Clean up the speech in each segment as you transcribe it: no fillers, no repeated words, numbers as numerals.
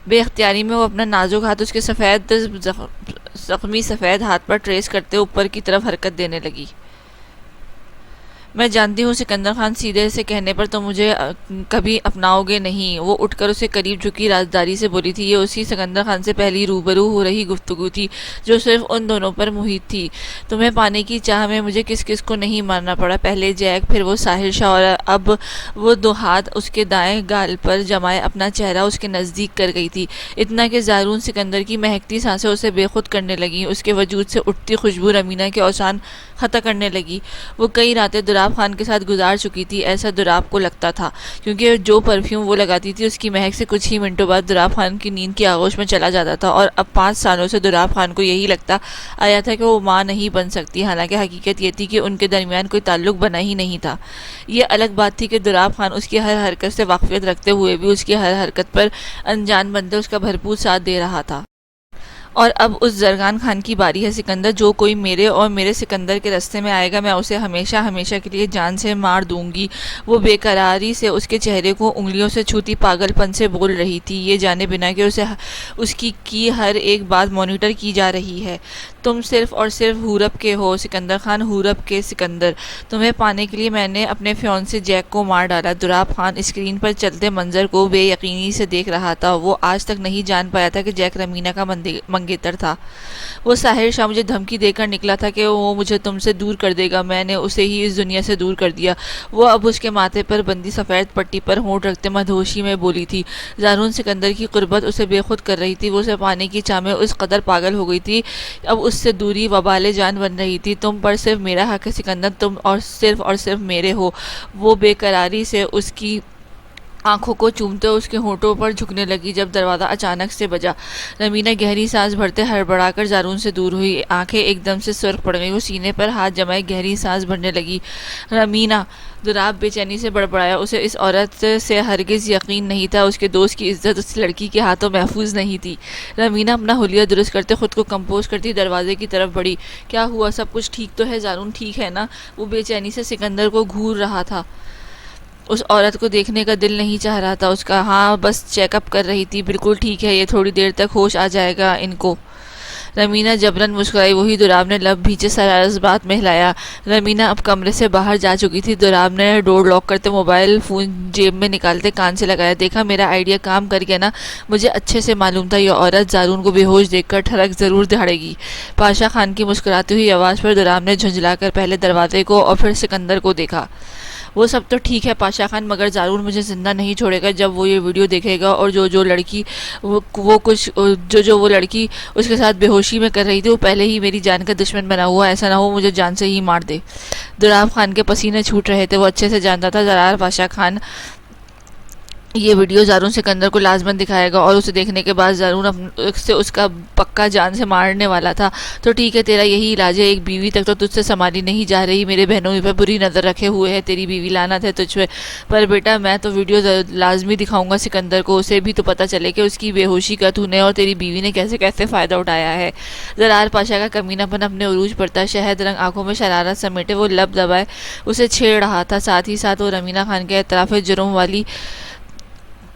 بے اختیاری میں وہ اپنا نازک ہاتھ اس کے زخمی سفید ہاتھ پر ٹریس کرتے اوپر کی طرف حرکت دینے لگی۔ میں جانتی ہوں سکندر خان، سیدھے سے کہنے پر تم مجھے کبھی اپناؤ گے نہیں۔ وہ اٹھ کر اسے قریب جھکی رازداری سے بولی تھی۔ یہ اسی سکندر خان سے پہلی روبرو ہو رہی گفتگو تھی جو صرف ان دونوں پر محیط تھی۔ تمہیں پانے کی چاہ میں مجھے کس کس کو نہیں مارنا پڑا، پہلے جیک، پھر وہ ساحر شاہ، اور اب وہ دو ہاتھ اس کے دائیں گال پر جمائے اپنا چہرہ اس کے نزدیک کر گئی تھی، اتنا کہ زارون سکندر کی مہکتی سانسیں اسے بے خود کرنے لگیں، اس کے وجود سے اٹھتی خوشبو رمینہ کے اوسان خطا کرنے لگی۔ وہ کئی راتیں دراب خان کے ساتھ گزار چکی تھی، ایسا دراب کو لگتا تھا، کیونکہ جو پرفیوم وہ لگاتی تھی اس کی مہک سے کچھ ہی منٹوں بعد دراب خان کی نیند کی آغوش میں چلا جاتا تھا، اور اب 5 سالوں سے دراب خان کو یہی لگتا آیا تھا کہ وہ ماں نہیں بن سکتی، حالانکہ حقیقت یہ تھی کہ ان کے درمیان کوئی تعلق بنا ہی نہیں تھا۔ یہ الگ بات تھی کہ دراب خان اس کی ہر حرکت سے واقفیت رکھتے ہوئے بھی اس کی ہر حرکت پر انجان بنتے اس کا بھرپور ساتھ دے رہا تھا۔ اور اب اس زرغان خان کی باری ہے، سکندر، جو کوئی میرے اور میرے سکندر کے راستے میں آئے گا میں اسے ہمیشہ ہمیشہ کے لیے جان سے مار دوں گی۔ وہ بے قراری سے اس کے چہرے کو انگلیوں سے چھوتی پاگل پن سے بول رہی تھی، یہ جانے بنا کہ اس کی ہر ایک بات مانیٹر کی جا رہی ہے۔ تم صرف اور صرف ہورب کے ہو سکندر خان، ہورب کے سکندر۔ تمہیں پانے کے لیے میں نے اپنے فیونسے جیک کو مار ڈالا۔ دراب خان اسکرین پر چلتے منظر کو بے یقینی سے دیکھ رہا تھا۔ وہ آج تک نہیں جان پایا تھا کہ جیک رمینہ کا منگیتر تھا۔ وہ ساحر شاہ مجھے دھمکی دے کر نکلا تھا کہ وہ مجھے تم سے دور کر دے گا، میں نے اسے ہی اس دنیا سے دور کر دیا۔ وہ اب اس کے ماتھے پر بندی سفید پٹی پر ہونٹ رکھتے مدہوشی میں بولی تھی۔ زارون سکندر کی قربت اسے بے خود کر رہی تھی، وہ اسے پانے کی چاہ میں اس قدر پاگل ہو گئی تھی، اب اس سے دوری وبال جان بن رہی تھی۔ تم پر صرف میرا حق ہے سکندر، تم اور صرف میرے ہو۔ وہ بے قراری سے اس کی آنکھوں کو چومتے اس کے ہونٹوں پر جھکنے لگی جب دروازہ اچانک سے بجا۔ رمینہ گہری سانس بھرتے ہڑبڑا کر زارون سے دور ہوئی، آنکھیں ایک دم سے سرخ پڑ گئیں، وہ سینے پر ہاتھ جمائے گہری سانس بھرنے لگی۔ رمینہ! دراب بے چینی سے بڑبڑایا، اسے اس عورت سے ہرگز یقین نہیں تھا، اس کے دوست کی عزت اس لڑکی کے ہاتھوں محفوظ نہیں تھی۔ رمینہ اپنا حلیہ درست کرتے خود کو کمپوز کرتی دروازے کی طرف بڑھی۔ کیا ہوا؟ سب کچھ ٹھیک تو ہے زارون، ٹھیک ہے نا؟ وہ بے چینی سے سکندر کو گھور رہا تھا، اس عورت کو دیکھنے کا دل نہیں چاہ رہا تھا اس کا۔ ہاں بس چیک اپ کر رہی تھی، بالکل ٹھیک ہے، یہ تھوڑی دیر تک ہوش آ جائے گا ان کو۔ رمینہ جبرن مسکرائی، وہی دراب نے لب بھیجے سرارس بات میں ہلایا۔ رمینہ اب کمرے سے باہر جا چکی تھی۔ دراب نے ڈور لاک کرتے موبائل فون جیب میں نکالتے کان سے لگایا۔ دیکھا میرا آئیڈیا کام کر گیا نا؟ مجھے اچھے سے معلوم تھا یہ عورت زارون کو بے ہوش دیکھ کر ٹھڑک ضرور دھاڑے گی۔ پاشا خان کی مسکراتی ہوئی آواز پر دراب نے جھنجھلا کر پہلے دروازے کو اور پھر سکندر کو دیکھا۔ وہ سب تو ٹھیک ہے پاشا خان، مگر زارون مجھے زندہ نہیں چھوڑے گا جب وہ یہ ویڈیو دیکھے گا، اور جو لڑکی وہ لڑکی اس کے ساتھ بے ہوشی میں کر رہی تھی وہ پہلے ہی میری جان کا دشمن بنا ہوا، ایسا نہ ہو مجھے جان سے ہی مار دے۔ دراب خان کے پسینے چھوٹ رہے تھے، وہ اچھے سے جانتا تھا زرار پاشا خان یہ ویڈیو زارون سکندر کو لازماً دکھائے گا، اور اسے دیکھنے کے بعد زارون سے اس کا پکا جان سے مارنے والا تھا۔ تو ٹھیک ہے، تیرا یہی علاج ہے، ایک بیوی تک تو تجھ سے سنبھالی نہیں جا رہی، میرے بہنوں پہ بری نظر رکھے ہوئے ہے تیری بیوی، لعنت ہے تجھ پہ۔ پر بیٹا میں تو ویڈیو لازمی دکھاؤں گا سکندر کو، اسے بھی تو پتہ چلے کہ اس کی بے ہوشی کا تو نے اور تیری بیوی نے کیسے کیسے فائدہ اٹھایا ہے۔ زرار پاشا کا کمینہ پن اپنے عروج پر تھا، شہد رنگ آنکھوں میں شرارت سمیٹے وہ لب دبائے اسے چھیڑ رہا تھا، ساتھ ہی ساتھ وہ رمینہ خان کے اطراف جرم والی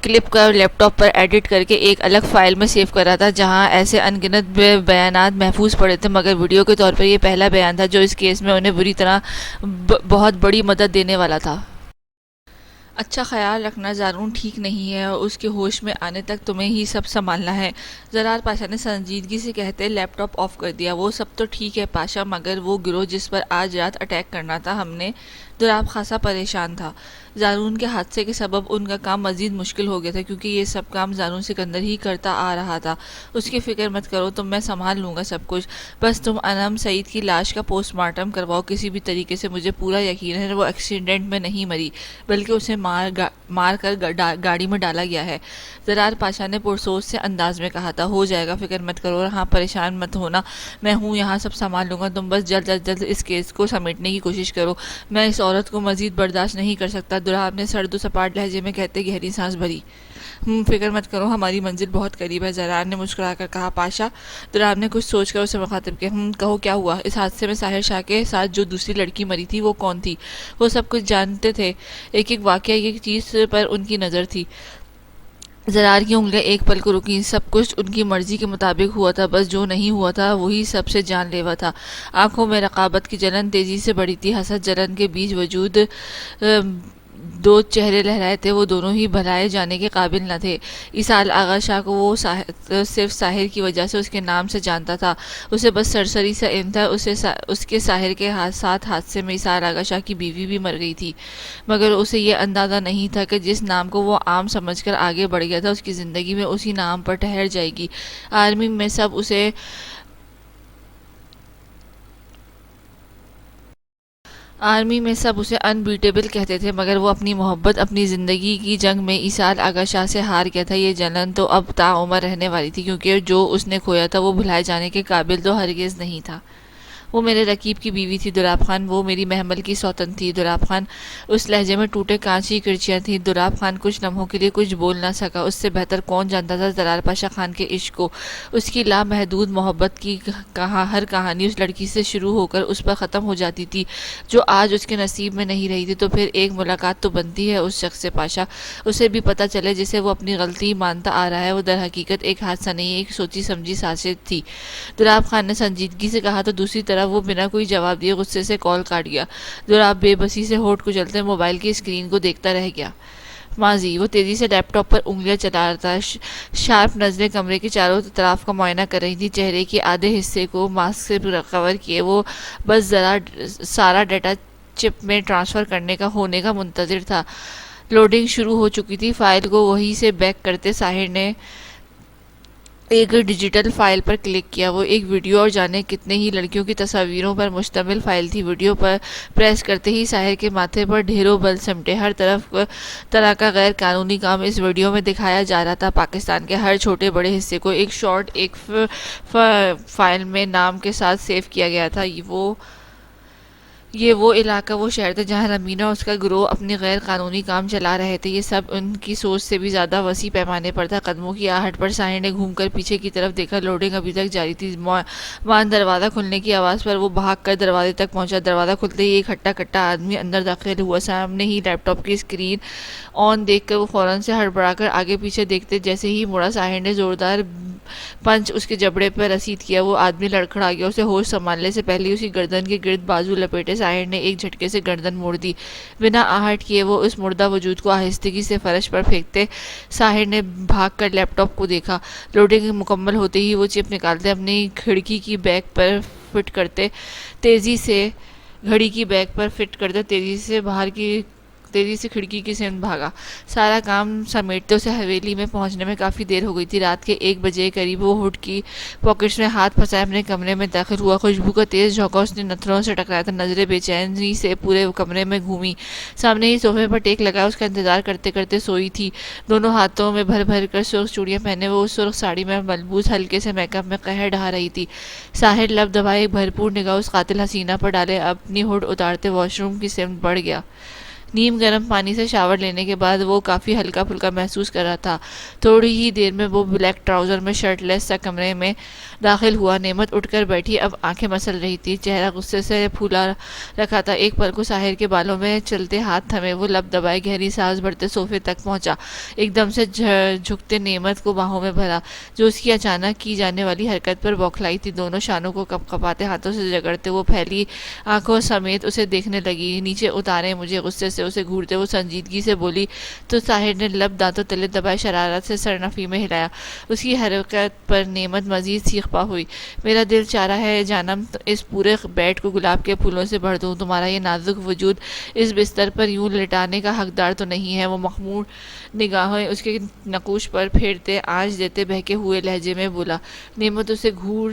کلپ کا لیپ ٹاپ پر ایڈٹ کر کے ایک الگ فائل میں سیو کر رہا تھا جہاں ایسے ان گنت بیانات محفوظ پڑے تھے، مگر ویڈیو کے طور پر یہ پہلا بیان تھا جو اس کیس میں انہیں بری طرح بہت بڑی مدد دینے والا تھا۔ اچھا خیال رکھنا، زارون ٹھیک نہیں ہے اور اس کے ہوش میں آنے تک تمہیں ہی سب سنبھالنا ہے، زرار پاشا نے سنجیدگی سے کہتے لیپ ٹاپ آف کر دیا۔ وہ سب تو ٹھیک ہے پاشا، مگر وہ گروہ جس پر آج رات اٹیک کرنا تھا ہم نے۔ دراب خاصا پریشان تھا۔ زارون کے حادثے کے سبب ان کا کام مزید مشکل ہو گیا تھا، کیونکہ یہ سب کام زارون سکندر ہی کرتا آ رہا تھا۔ اس کی فکر مت کرو تم، میں سنبھال لوں گا سب کچھ، بس تم انم سعید کی لاش کا پوسٹ مارٹم کرواؤ کسی بھی طریقے سے۔ مجھے پورا یقین ہے وہ ایکسیڈنٹ میں نہیں مری، بلکہ اسے مار کر گاڑی میں ڈالا گیا ہے، زرار پاشا نے پرسوچ سے انداز میں کہا تھا۔ ہو جائے گا، فکر مت کرو، ہاں پریشان مت ہونا، میں ہوں یہاں، سب سنبھال لوں گا، تم بس جلد از جلد اس کیس کو سمیٹنے کی کوشش کرو، میں اس عورت کو مزید برداشت نہیں کر سکتا۔ دراب نے سرد و سپاٹ لہجے میں کہتے گہری سانس بھری۔ فکر مت کرو، ہماری منزل بہت قریب ہے، زرار نے مسکرا کر کہا۔ پاشا، دراب نے کچھ سوچ کر اسے مخاطب کیا۔ کہو کیا ہوا؟ اس حادثے میں ساحر شاہ کے ساتھ جو دوسری لڑکی مری تھی وہ کون تھی؟ وہ سب کچھ جانتے تھے، ایک ایک واقعہ، ایک چیز پر ان کی نظر تھی۔ زرار کی انگلیاں ایک پل کو رکی، سب کچھ ان کی مرضی کے مطابق ہوا تھا، بس جو نہیں ہوا تھا وہی سب سے جان لیوا تھا۔ آنکھوں میں رقابت کی جلن تیزی سے بڑھی تھی، حسد جلن کے بیچ وجود دو چہرے لہرائے تھے، وہ دونوں ہی بھلائے جانے کے قابل نہ تھے۔ اسحاق آغا شاہ کو وہ صرف ساحر کی وجہ سے اس کے نام سے جانتا تھا، اسے بس سرسری سا علم تھا اس کے ساحر کے ساتھ حادثے میں اسحاق آغا شاہ کی بیوی بھی مر گئی تھی، مگر اسے یہ اندازہ نہیں تھا کہ جس نام کو وہ عام سمجھ کر آگے بڑھ گیا تھا اس کی زندگی میں اسی نام پر ٹھہر جائے گی۔ آرمی میں سب اسے ان بیٹیبل کہتے تھے، مگر وہ اپنی محبت، اپنی زندگی کی جنگ میں اسحاق آغا شاہ سے ہار گیا تھا۔ یہ جلن تو اب تا عمر رہنے والی تھی، کیونکہ جو اس نے کھویا تھا وہ بھلائے جانے کے قابل تو ہرگز نہیں تھا۔ وہ میرے رقیب کی بیوی تھی دولاب خان، وہ میری محمل کی سوتن تھی۔ دولاب خان اس لہجے میں ٹوٹے کانچ کی کرچیاں تھیں۔ دولاب خان کچھ لمحوں کے لیے کچھ بول نہ سکا، اس سے بہتر کون جانتا تھا جلال پاشا خان کے عشق کو۔ اس کی لامحدود محبت کی ہر کہانی اس لڑکی سے شروع ہو کر اس پر ختم ہو جاتی تھی جو آج اس کے نصیب میں نہیں رہی تھی۔ تو پھر ایک ملاقات تو بنتی ہے اس شخص سے پاشا، اسے بھی پتہ چلے جسے وہ اپنی غلطی مانتا آ رہا ہے وہ در حقیقت ایک حادثہ نہیں، ایک سوچی سمجھی سازش تھی۔ دولاب خان نے سنجیدگی سے کہا تو دوسری طرف وہ بنا کوئی جواب دیے غصے سے کال کاٹ گیا۔ دولاب بے بسی سے ہونٹ کچلتے موبائل کی اسکرین کو دیکھتا رہ گیا۔ ماضی وہ تیزی سے لیپ ٹاپ پر انگلیاں چلا رہا تھا، شارپ نظریں کمرے کے چاروں طرف کا معائنہ کر رہی تھی، چہرے کے آدھے حصے کو ماسک سے کور کیے وہ بس سارا ڈیٹا چپ میں ٹرانسفر کرنے کا ہونے کا منتظر تھا۔ لوڈنگ شروع ہو چکی تھی، فائل کو وہیں سے بیک کرتے ساحر نے ایک ڈیجیٹل فائل پر کلک کیا۔ وہ ایک ویڈیو اور جانے کتنے ہی لڑکیوں کی تصاویروں پر مشتمل فائل تھی۔ ویڈیو پر پریس کرتے ہی ساحر کے ماتھے پر ڈھیروں بل سمٹے، ہر طرح کا غیر قانونی کام اس ویڈیو میں دکھایا جا رہا تھا۔ پاکستان کے ہر چھوٹے بڑے حصے کو ایک شارٹ ایک فائل میں نام کے ساتھ سیو کیا گیا تھا۔ یہ وہ علاقہ، وہ شہر تھا جہاں رمینا اور اس کا گروہ اپنے غیر قانونی کام چلا رہے تھے۔ یہ سب ان کی سوچ سے بھی زیادہ وسیع پیمانے پر تھا۔ قدموں کی آہٹ پر ساحر نے گھوم کر پیچھے کی طرف دیکھا، لوڈنگ ابھی تک جاری تھی۔ وان دروازہ کھلنے کی آواز پر وہ بھاگ کر دروازے تک پہنچا۔ دروازہ کھلتے ہی ایک ہٹا کٹا آدمی اندر داخل ہوا، سامنے ہی لیپ ٹاپ کی اسکرین آن دیکھ کر وہ فوراً سے ہڑبڑا کر آگے پیچھے دیکھتے جیسے ہی مڑا، ساحر نے زوردار پنچ اس کے جبڑے پر رسید کیا۔ وہ آدمی لڑکھڑا گیا، اسے ہوش سنبھالنے سے پہلے اس کی گردن کے گرد بازو لپیٹے ساحر نے ایک جھٹکے سے گردن موڑ دی۔ بنا آہٹ کیے وہ اس مردہ وجود کو آہستگی سے فرش پر پھینکتے ساحر نے بھاگ کر لیپ ٹاپ کو دیکھا۔ لوڈنگ مکمل ہوتے ہی وہ چپ نکالتے اپنی کھڑکی کی بیک پر فٹ کرتے تیزی سے کھڑکی کی سمت بھاگا۔ سارا کام سمیٹتے اسے حویلی میں پہنچنے میں کافی دیر ہو گئی تھی۔ رات کے 1 بجے قریب وہ ہوڈ کی پاکٹس میں ہاتھ پھنسائے اپنے کمرے میں داخل ہوا۔ خوشبو کا تیز جھونکا اس نے نتھنوں سے ٹکرایا تھا۔ نظریں بے چینی سے پورے کمرے میں گھومی، سامنے ہی صوفے پر ٹیک لگایا اس کا انتظار کرتے کرتے سوئی تھی۔ دونوں ہاتھوں میں بھر بھر کر سرخ چوڑیاں پہنے وہ اس سرخ ساڑی میں ملبوس ہلکے سے میک اپ میں قہر ڈھا رہی تھی۔ ساحر لب دبائے ایک بھرپور نگاہ اس قاتل حسینہ پر ڈالے، اپنی ہوڈ اتارتے واش روم کی سمت بڑھ گیا۔ نیم گرم پانی سے شاور لینے کے بعد وہ کافی ہلکا پھلکا محسوس کر رہا تھا۔ تھوڑی ہی دیر میں وہ بلیک ٹراؤزر میں شرٹ لیس سا کمرے میں داخل ہوا۔ نعمت اٹھ کر بیٹھی، اب آنکھیں مسل رہی تھی، چہرہ غصے سے پھولا رکھا تھا۔ ایک پل کو ساحر کے بالوں میں چلتے ہاتھ تھمے وہ لب دبائے گہری سانس بھرتے صوفے تک پہنچا، ایک دم سے جھکتے نعمت کو باہوں میں بھرا جو اس کی اچانک کی جانے والی حرکت پر بوکھلائی تھی۔ دونوں شانوں کو کپکپاتے ہاتھوں سے جگڑتے وہ پھیلی آنکھوں سمیت اسے دیکھنے لگی۔ نیچے اتارے مجھے، غصے سے اسے گھورتے وہ سنجیدگی سے بولی تو ساحر نے لب دانتوں تلے دبائے شرارت سے سر نفی میں ہلایا۔ اس کی حرکت پر نعمت مزید سیخ پا ہوئی۔ میرا دل چاہ رہا ہے جانم اس پورے بیڈ کو گلاب کے پھولوں سے بھر دوں، تمہارا یہ نازک وجود اس بستر پر یوں لٹانے کا حقدار تو نہیں ہے۔ وہ مخمور نگاہیں اس کے نقوش پر پھیرتے آنچ دیتے بہکے ہوئے لہجے میں بولا۔ نعمت اسے گھور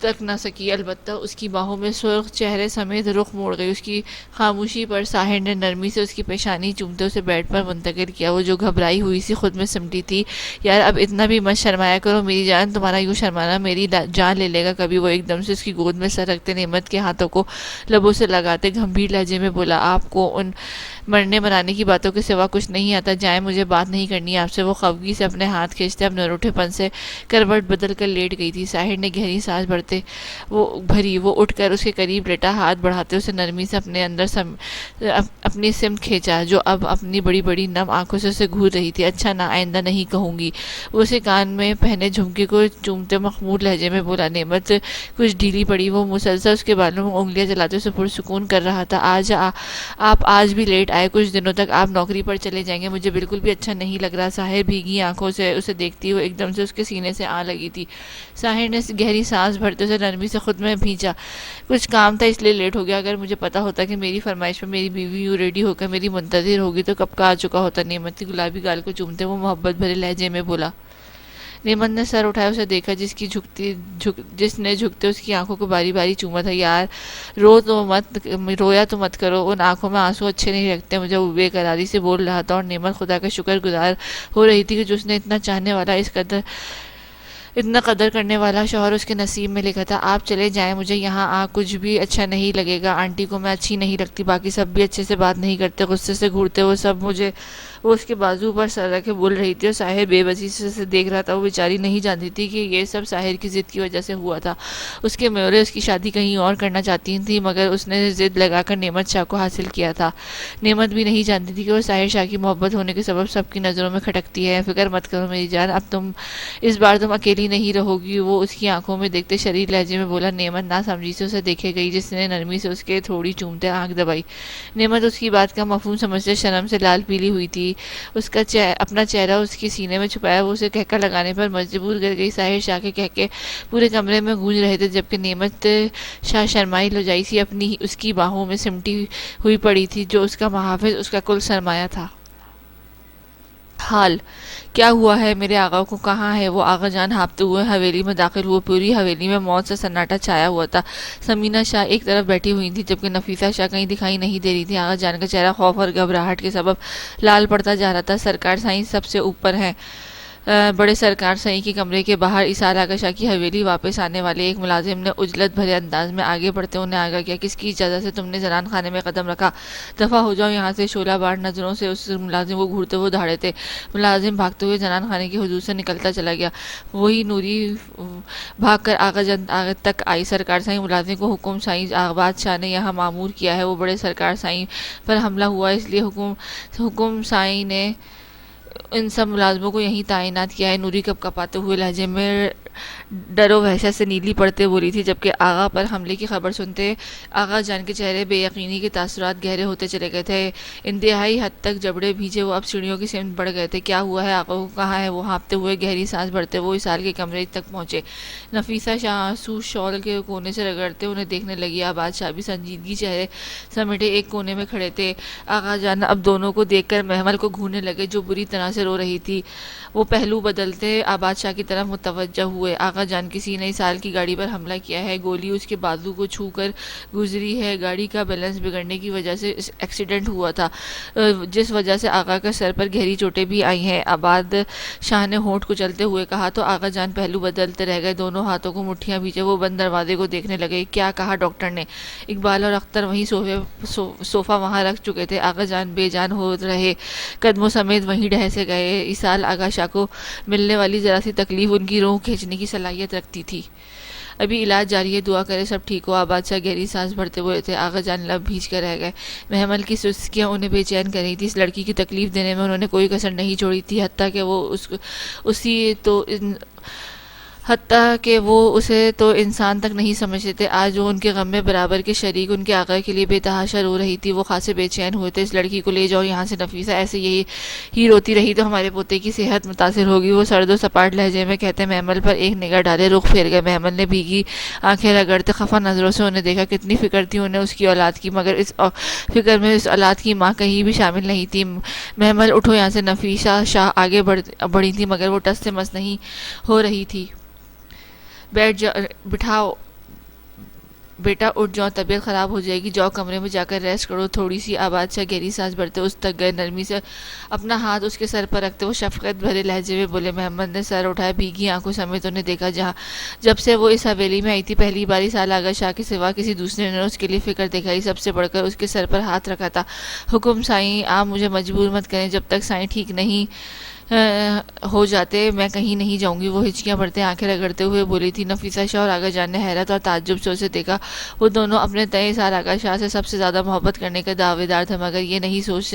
تک نہ سکی، البتہ اس کی باہوں میں سرخ چہرے سمیت رخ موڑ گئی۔ اس کی خاموشی پر ساحر نے نرمی سے اس کی پیشانی چومتے اسے بیڈ پر منتقل کیا۔ وہ جو گھبرائی ہوئی سی خود میں سمٹی تھی، یار اب اتنا بھی مت شرمایا کرو میری جان، تمہارا یوں شرمانا میری جان لے لے گا کبھی۔ وہ ایک دم سے اس کی گود میں سر رکھتے نعمت کے ہاتھوں کو لبوں سے لگاتے گمبھیر لہجے میں بولا، آپ کو ان مرنے مرانے کی باتوں کے سوا کچھ نہیں آتا، جائیں مجھے بات نہیں کرنی آپ سے۔ وہ خفگی سے اپنے ہاتھ کھینچتے اپنے روٹھے پن سے کروٹ بدل کر لیٹ گئی تھی۔ ساحر نے گہری سانس بھرتے محبت وہ بھری، وہ اٹھ کر اس کے قریب لیٹا، ہاتھ بڑھاتے اسے نرمی سے اپنے اندر اپنی سمت کھینچا جو اب اپنی بڑی بڑی نم آنکھوں سے اسے گھور رہی تھی۔ اچھا نہ، آئندہ نہیں کہوں گی۔ وہ اسے کان میں پہنے جھمکے کو چومتے مخمور لہجے میں بولا۔ نعمت کچھ ڈھیلی پڑی، وہ مسلسل اس کے بالوں میں انگلیاں چلاتے اسے پرسکون کر رہا تھا۔ آپ آج بھی لیٹ آئے، کچھ دنوں تک آپ نوکری پر چلے جائیں گے، مجھے بالکل بھی اچھا نہیں لگ رہا۔ ساحر بھیگی آنکھوں سے اسے دیکھتی ہوئے ایک دم سے اس کے سینے سے آ لگی تھی۔ ساحر نے گہری سانس بھرتے اسے نرمی سے خود میں بھینچا۔ کچھ کام تھا اس لیے لیٹ ہو گیا، اگر مجھے پتا ہوتا کہ میری فرمائش پر میری بیوی یوں ریڈی ہو کر میری منتظر ہوگی تو کب کا آ چکا ہوتا۔ نعمت کی گلابی گال کو چومتے وہ محبت بھرے لہجے میں بولا۔ نعمت نے سر اٹھایا، اسے دیکھا جس نے جھکتے اس کی آنکھوں کو باری باری چوما تھا۔ یار رویا تو مت کرو، ان آنکھوں میں آنسو اچھے نہیں لگتے مجھے، وہ بے قراری سے بول رہا تھا، اور نعمت خدا کا شکر گزار ہو رہی تھی کہ جو اس نے اتنا چاہنے والا، اتنا قدر کرنے والا شوہر اس کے نصیب میں لکھا تھا۔ آپ چلے جائیں، مجھے یہاں کچھ بھی اچھا نہیں لگے گا، آنٹی کو میں اچھی نہیں لگتی، باقی سب بھی اچھے سے بات نہیں کرتے، غصے سے گھورتے وہ اس کے بازو پر سر رکھے بول رہی تھی، اور ساحر بے بسی سے اسے دیکھ رہا تھا۔ وہ بیچاری نہیں جانتی تھی کہ یہ سب ساحر کی ضد کی وجہ سے ہوا تھا۔ اس کے میورے اس کی شادی کہیں اور کرنا چاہتی تھی، مگر اس نے ضد لگا کر نعمت شاہ کو حاصل کیا تھا۔ نعمت بھی نہیں جانتی تھی کہ وہ ساحر شاہ کی محبت ہونے کے سبب سب کی نظروں میں کھٹکتی ہے۔ فکر مت کرو میری جان، اب اس بار تم اکیلی نہیں رہو گی، وہ اس کی آنکھوں میں دیکھتے شریر لہجے میں بولا۔ نعمت نہ سمجھی سے اسے دیکھے گئی، جس نے نرمی سے اس کے تھوڑی چومتے آنکھ دبائی۔ نعمت اس کی بات کا مفہوم سمجھتے شرم سے لال پیلی ہوئی تھی، اس کا اپنا چہرہ اس کے سینے میں چھپایا وہ اسے کہکا لگانے پر مجبور کر گئی۔ ساحر شاہ کے کہکے پورے کمرے میں گونج رہے تھے، جبکہ نعمت شاہ شرمائی لجائی سی اپنی اس کی باہوں میں سمٹی ہوئی پڑی تھی، جو اس کا محافظ، اس کا کل سرمایہ تھا۔ حال کیا ہوا ہے؟ میرے آقا کو کہاں ہے؟ وہ آقا جان ہانپتے ہوئے حویلی میں داخل ہوئے۔ پوری حویلی میں موت سے سناٹا چھایا ہوا تھا۔ سمینہ شاہ ایک طرف بیٹھی ہوئی تھی، جبکہ نفیسہ شاہ کہیں دکھائی نہیں دے رہی تھی۔ آقا جان کا چہرہ خوف اور گھبراہٹ کے سبب لال پڑتا جا رہا تھا۔ سرکار سائیں سب سے اوپر ہیں۔ بڑے سرکار سائیں کے کمرے کے باہر اسحاق آقا شاہ کی حویلی واپس آنے والے ایک ملازم نے عجلت بھرے انداز میں آگے بڑھتے انہیں آگاہ کیا۔ کس کی اجازت سے تم نے زنان خانے میں قدم رکھا؟ دفع ہو جاؤ یہاں سے۔ شعلہ بار نظروں سے اس ملازم کو گھورتے ہوئے دہاڑے تھے۔ ملازم بھاگتے ہوئے زنان خانے کی حدود سے نکلتا چلا گیا۔ وہی نوری بھاگ کر آقا جان تک آئی۔ سرکار سائیں ملازم کو حکم سائیں بادشاہ نے یہاں معمور کیا ہے، وہ بڑے سرکار سائیں پر حملہ ہوا، اس لیے حکم سائیں نے ان سب ملازموں کو یہیں تعینات کیا ہے۔ نوری کپ کپاتے ہوئے لہجے میں ڈر و وحشت سے نیلی پڑتے بولی تھی، جبکہ آغا پر حملے کی خبر سنتے آغا جان کے چہرے بے یقینی کے تاثرات گہرے ہوتے چلے گئے تھے۔ انتہائی حد تک جبڑے بھیجے وہ اب سیڑھیوں کی سمت بڑھ گئے تھے۔ کیا ہوا ہے؟ آقا کو کہاں ہے؟ وہ ہانپتے ہوئے گہری سانس بھرتے وہ اسحاق کے کمرے تک پہنچے۔ نفیسہ شاہ آنسو شال کے کونے سے رگڑتے انہیں دیکھنے لگی۔ آباد شاہ بھی سنجیدگی چہرے سمیٹے ایک کونے میں کھڑے تھے۔ آغا جان اب دونوں کو دیکھ کر محمل کو گھورنے لگے، جو بری طرح سے رو رہی تھی۔ وہ پہلو بدلتے آباد شاہ کی طرف متوجہ ہوئے۔ آقا جان کسی نے اسحاق کی گاڑی پر حملہ کیا ہے، گولی اس کے بازو کو چھو کر گزری ہے، گاڑی کا بیلنس بگڑنے کی وجہ سے ایکسیڈنٹ ہوا تھا، جس وجہ سے آقا کے سر پر گہری چوٹیں بھی آئی ہیں۔ آباد شاہ نے ہونٹ کچلتے ہوئے کہا تو آقا جان پہلو بدلتے رہ گئے، دونوں ہاتھوں کو مٹھیاں بھیجے وہ بند دروازے کو دیکھنے لگے۔ کیا کہا ڈاکٹر نے؟ اقبال اور اختر وہیں صوفہ وہاں رکھ چکے تھے۔ آقا جان بے جان ہو رہے، قدموں سمیت وہیں ڈھہ سے گئے۔ اسحاق آقا شاہ کو ملنے والی ذرا سی تکلیف ان کی روح کھینچنے کی صلاحیت رکھتی تھی۔ ابھی علاج جاری ہے، دعا کرے سب ٹھیک ہو۔ آباد شاہ گہری سانس بھرتے ہوئے تھے۔ آقا جان لب بھیج کر رہ گئے۔ محمل کی سستیاں انہیں بے چین کر رہی تھی۔ اس لڑکی کی تکلیف دینے میں انہوں نے کوئی کسر نہیں چھوڑی تھی، حتیٰ کہ وہ اسے تو انسان تک نہیں سمجھتے تھے۔ آج وہ ان کے غم میں برابر کے شریک ان کے آقا کے لیے بے تحاشا رو رہی تھی۔ وہ خاصے بے چین ہوئے تھے۔ اس لڑکی کو لے جاؤ یہاں سے نفیسہ، ایسے ہی روتی رہی تو ہمارے پوتے کی صحت متاثر ہوگی، وہ سرد و سپاٹ لہجے میں کہتے محمل پر ایک نگاہ ڈالے رخ پھیر گئے۔ محمل نے بھیگی آنکھیں رگڑتے خفا نظروں سے انہیں دیکھا۔ کتنی فکر تھی انہیں اس کی اولاد کی، مگر اس فکر میں اس اولاد کی ماں کہیں بھی شامل نہیں تھی۔ محمل اٹھو یہاں سے۔ نفیسہ شاہ آگے بڑھی تھی، مگر وہ ٹس سے مس نہیں ہو رہی تھی۔ بٹھاؤ بیٹا، اٹھ جاؤ، طبیعت خراب ہو جائے گی، جاؤ کمرے میں جا کر ریسٹ کرو تھوڑی سی۔ آباد شاہ گہری سانس بھرتے اس تک گئے، نرمی سے اپنا ہاتھ اس کے سر پر رکھتے وہ شفقت بھرے لہجے میں بولے۔ محمد نے سر اٹھایا، بھیگی آنکھوں سمیت انہیں دیکھا۔ جب سے وہ اس حویلی میں آئی تھی پہلی بار اسحاق آقا شاہ کے سوا کسی دوسرے نے اس کے لیے فکر دکھائی، سب سے بڑھ کر اس کے سر پر ہاتھ رکھا تھا۔ حکم سائیں، آپ مجھے مجبور مت کریں، جب تک سائیں ٹھیک نہیں ہو جاتے میں کہیں نہیں جاؤں گی، وہ ہچکیاں بھرتے آنکھیں رگڑتے ہوئے بولی تھی۔ نفیسہ شاہ اور آغا جان نے حیرت اور تعجب سے اسے دیکھا۔ وہ دونوں اپنے تئیں سار آغا شاہ سے سب سے زیادہ محبت کرنے کا دعوے دار تھے، مگر یہ نہیں سوچ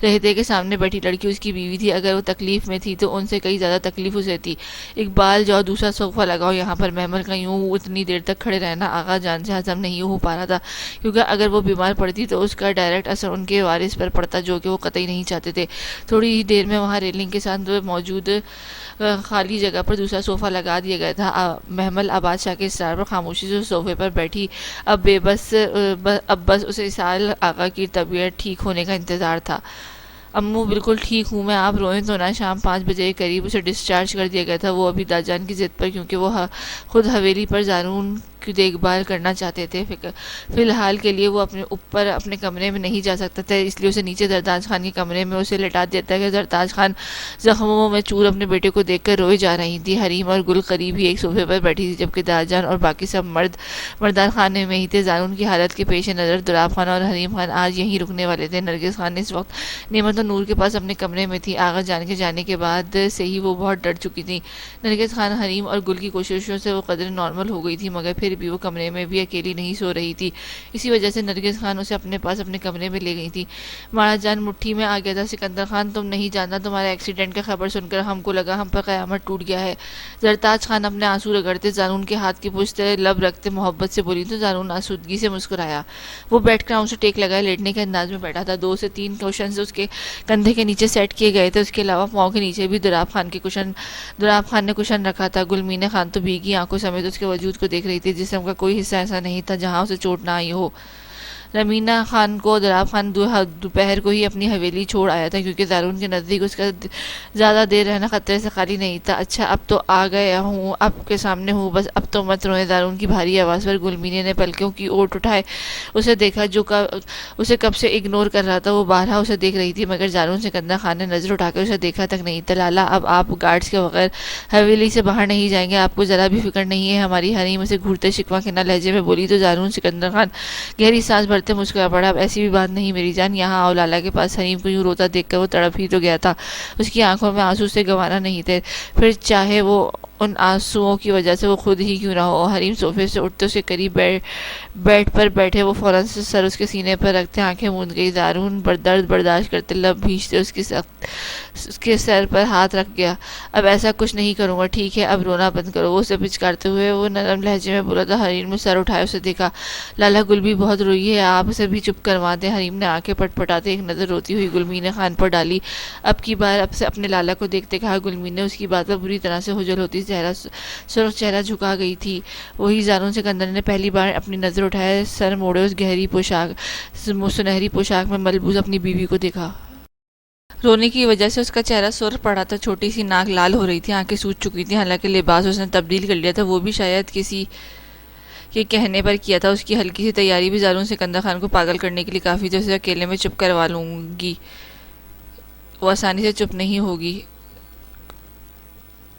رہے تھے کہ سامنے بیٹھی لڑکی اس کی بیوی تھی۔ اگر وہ تکلیف میں تھی تو ان سے کئی زیادہ تکلیف اسے تھی۔ اقبال جاؤ دوسرا صوفہ لگاؤ یہاں پر، محمل کا یوں اتنی دیر تک کھڑے رہنا آغا جان سے ہضم نہیں ہو پا رہا تھا، کیونکہ اگر وہ بیمار پڑتی تو اس کا ڈائریکٹ اثر ان کے وارث پر پڑتا، جو کہ وہ قطعی نہیں چاہتے تھے۔ تھوڑی ہی دیر میں وہاں ریلنگ کے ساتھ موجود خالی جگہ پر دوسرا صوفہ لگا دیا گیا تھا۔ محمل آباد شاہ کے اصرار پر خاموشی سے صوفے پر بیٹھی، اب بس اسے اسحاق آقا کی طبیعت ٹھیک ہونے کا انتظار تھا۔ امو بالکل ٹھیک ہوں میں، آپ روئیں تو نہ۔ شام 5 بجے کے قریب اسے ڈسچارج کر دیا گیا تھا۔ وہ ابھی داجان کی ضد پر، کیونکہ وہ خود حویلی پر زارون کی دیکھ بھال کرنا چاہتے تھے، فی الحال کے لیے وہ اوپر اپنے کمرے میں نہیں جا سکتا تھا، اس لیے اسے نیچے زرداج خان کے کمرے میں اسے لٹا دیتا کہ زرداج خان زخموں میں چور اپنے بیٹے کو دیکھ کر روئے جا رہی تھی۔ حریم اور گل قریب ہی ایک صوفے پر بیٹھی تھی، جبکہ داجان اور باقی سب مردان خانے میں ہی تھے۔ زارون کی حالت کے پیش نظر دولاب خان اور حریم خان آج یہیں رکنے والے تھے۔ نرگس خان اس وقت نعمت و نور کے پاس اپنے کمرے میں تھی۔ آغا جان کے جانے کے بعد سے ہی وہ بہت ڈر چکی تھی۔ نرگس خان، حریم اور گل کی کوششوں سے وہ قدر نارمل ہو گئی تھی، مگر پھر بھی وہ کمرے میں بھی اکیلی نہیں سو رہی تھی۔ اسی وجہ سے نرگس خان اسے اپنے پاس اپنے کمرے میں لے گئی تھی۔ ماڑا جان مٹھی میں آ گیا تھا۔ سکندر خان، تم نہیں جاننا، تمہارے ایکسیڈنٹ کا خبر سن کر ہم کو لگا ہم پر قیامت ٹوٹ گیا ہے۔ زرتاج خان اپنے آنسو رگڑتے زارون کے ہاتھ کی پشت لب رکھتے محبت سے بولی تو زارون آسودگی سے مسکرایا۔ وہ بیٹھ کر اسے ٹیک لگائے لیٹنے کے انداز میں بیٹھا تھا۔ 2 سے 3 کوشنز اس کے کندھے کے نیچے سیٹ کیے گئے تھے، اس کے علاوہ پاؤں کے نیچے بھی دولاب خان نے کشن رکھا تھا۔ گلمین خان تو بھیگی آنکھوں سمیت اس کے وجود کو دیکھ رہی تھی، جسم کا کوئی حصہ ایسا نہیں تھا جہاں اسے چوٹ نہ آئی ہو۔ رمینا خان کو دولاب خان دوپہر کو ہی اپنی حویلی چھوڑ آیا تھا، کیونکہ زارون کے نزدیک اس کا زیادہ دیر رہنا خطرے سے خالی نہیں تھا۔ اچھا اب تو آ گیا ہوں، اب کے سامنے ہوں، بس اب تو مت روئیں۔ زارون کی بھاری آواز پر گلمینے نے پلکوں کی اوٹ اٹھائے اسے دیکھا، جو اسے کب سے اگنور کر رہا تھا۔ وہ بارہا اسے دیکھ رہی تھی، مگر زارون سکندر خان نے نظر اٹھا کر اسے دیکھا تک نہیں تھا۔ لالا، اب آپ گارڈز کے بغیر حویلی سے باہر نہیں جائیں گے، آپ کو ذرا بھی فکر نہیں ہے ہماری؟ حریم اسے گھورتے شکوہ کھنا لہجے میں بولی تو زارون سکندر خان گہری سانس بھرتے مسکرا پڑا۔ اب ایسی بھی بات نہیں میری جان، یہاں آؤ لالا کے پاس۔ حریم کو یوں روتا دیکھ کر وہ تڑپ ہی تو گیا تھا، اس کی آنکھوں میں آنسو سے گوارا نہیں تھے، پھر چاہے وہ ان آنسوؤں کی وجہ سے وہ خود ہی کیوں نہ ہو۔ حریم صوفے سے اٹھتے اس کے قریب بیڈ پر بیٹھے، وہ فوراً سے سر اس کے سینے پر رکھتے آنکھیں موند گئی۔ زارون درد برداشت کرتے لب بھیجتے اس کے سر پر ہاتھ رکھ گیا۔ اب ایسا کچھ نہیں کروں گا، ٹھیک ہے؟ اب رونا بند کرو، وہ اسے پچکارتے ہوئے وہ نرم لہجے میں بولا تھا۔ حریم نے سر اٹھائے اسے دیکھا۔ لالا، گل بھی بہت روئی ہے، آپ اسے بھی چپ کروا دیں۔ حریم نے آنکھیں پٹ پٹاتے ایک نظر روتی ہوئی گلمین خان پر ڈالی، اب کی بار اب سے اپنے لالا کو دیکھتے کہا۔ گلمین نے اس کی بات پر بری طرح سے خجل ہوتی سرخ چہرہ جھکا گئی تھی۔ وہی زارون سکندر نے پہلی بار اپنی نظر اٹھائے سر موڑے اس گہری سنہری پوشاک میں ملبوس اپنی بیوی کو دیکھا۔ رونے کی وجہ سے اس کا چہرہ سرخ پڑا تھا، چھوٹی سی ناک لال ہو رہی تھی، آنکھیں سوج چکی تھیں، حالانکہ لباس اس نے تبدیل کر لیا تھا، وہ بھی شاید کسی کے کہنے پر کیا تھا۔ اس کی ہلکی سی تیاری بھی زارون سکندر خان کو پاگل کرنے کے لیے کافی تھی۔ اسے اکیلے میں چپ کروا لوں گی، وہ آسانی سے چپ نہیں ہوگی۔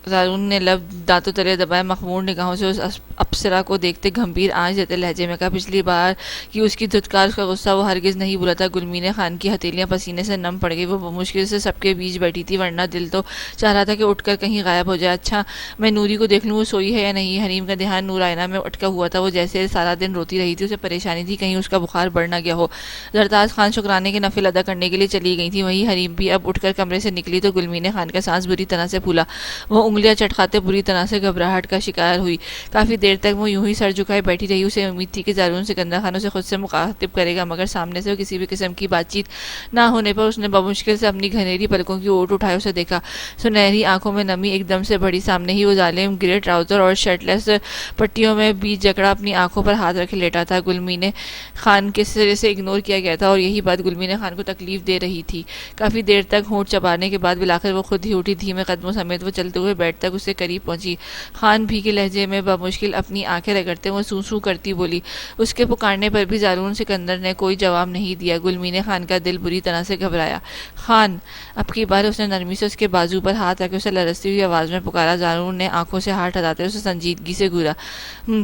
زارون نے لب دانتوں تلے دبائے، مخمور نگاہوں سے اس اپسرا کو دیکھتے گھمبیر آنچ دیتے لہجے میں کہا، پچھلی بار کی اس کی دھتکار، اس کا غصہ وہ ہرگز نہیں بھولا تھا۔ گلمین خان کی ہتھیلیاں پسینے سے نم پڑ گئی، وہ بمشکل سے سب کے بیچ بیٹھی تھی، ورنہ دل تو چاہ رہا تھا کہ اٹھ کر کہیں غائب ہو جائے۔ اچھا میں نوری کو دیکھ لوں، وہ سوئی ہے یا نہیں؟ حریم کا دھیان نور آئینہ میں اٹکا ہوا تھا، وہ جیسے سارا دن روتی رہی تھی، اسے پریشانی تھی کہیں اس کا بخار بڑھ نہ گیا ہو۔ زرتاج خان شکرانے کے نفل ادا کرنے کے لیے چلی گئی تھی، وہیں حریم بھی اب اٹھ کر کمرے سے نکلی تو گلمین خان کا سانس بری طرح سے پھولا، وہ انگلیاں چٹکھاتے بری طرح سے گھبراہٹ کا شکار ہوئی۔ کافی دیر تک وہ یوں ہی سر جھکائے بیٹھی رہی، اسے امید تھی کہ زارون سکندر خان اسے خود سے مخاطب کرے گا، مگر سامنے سے کسی بھی قسم کی بات چیت نہ ہونے پر اس نے بمشکل سے اپنی گھنیری پلکوں کی اوٹ اٹھائے اسے دیکھا۔ سنہری آنکھوں میں نمی ایک دم سے بڑھی، سامنے ہی وہ ظالم گرے ٹراؤزر اور شرٹ لیس پٹیوں میں بیچ جکڑا اپنی آنکھوں پر ہاتھ رکھے لیٹا تھا۔ گلمین خان کے سرے سے اگنور کیا گیا تھا، اور یہی بات گلمین خان کو تکلیف دے رہی تھی۔ کافی دیر تک ہونٹ چبانے کے بعد بالآخر وہ خود ہی اٹھی، دھیمے قدموں سمیت وہ چلتے ہوئے بیڈ تک اسے قریب پہنچی۔ خان بھیگے لہجے میں بمشکل اپنی آنکھیں رگڑتے وہ سوں سوں کرتی بولی۔ اس کے پکارنے پر بھی زارون سکندر نے کوئی جواب نہیں دیا۔ گلمین خان کا دل بری طرح سے گھبرایا۔ خان! اب کی بار اس نے نرمی سے اس کے بازو پر ہاتھ رکھ کے اسے لرزتی ہوئی آواز میں پکارا۔ زارون نے آنکھوں سے ہاتھ ہٹاتے اسے سنجیدگی سے گھورا۔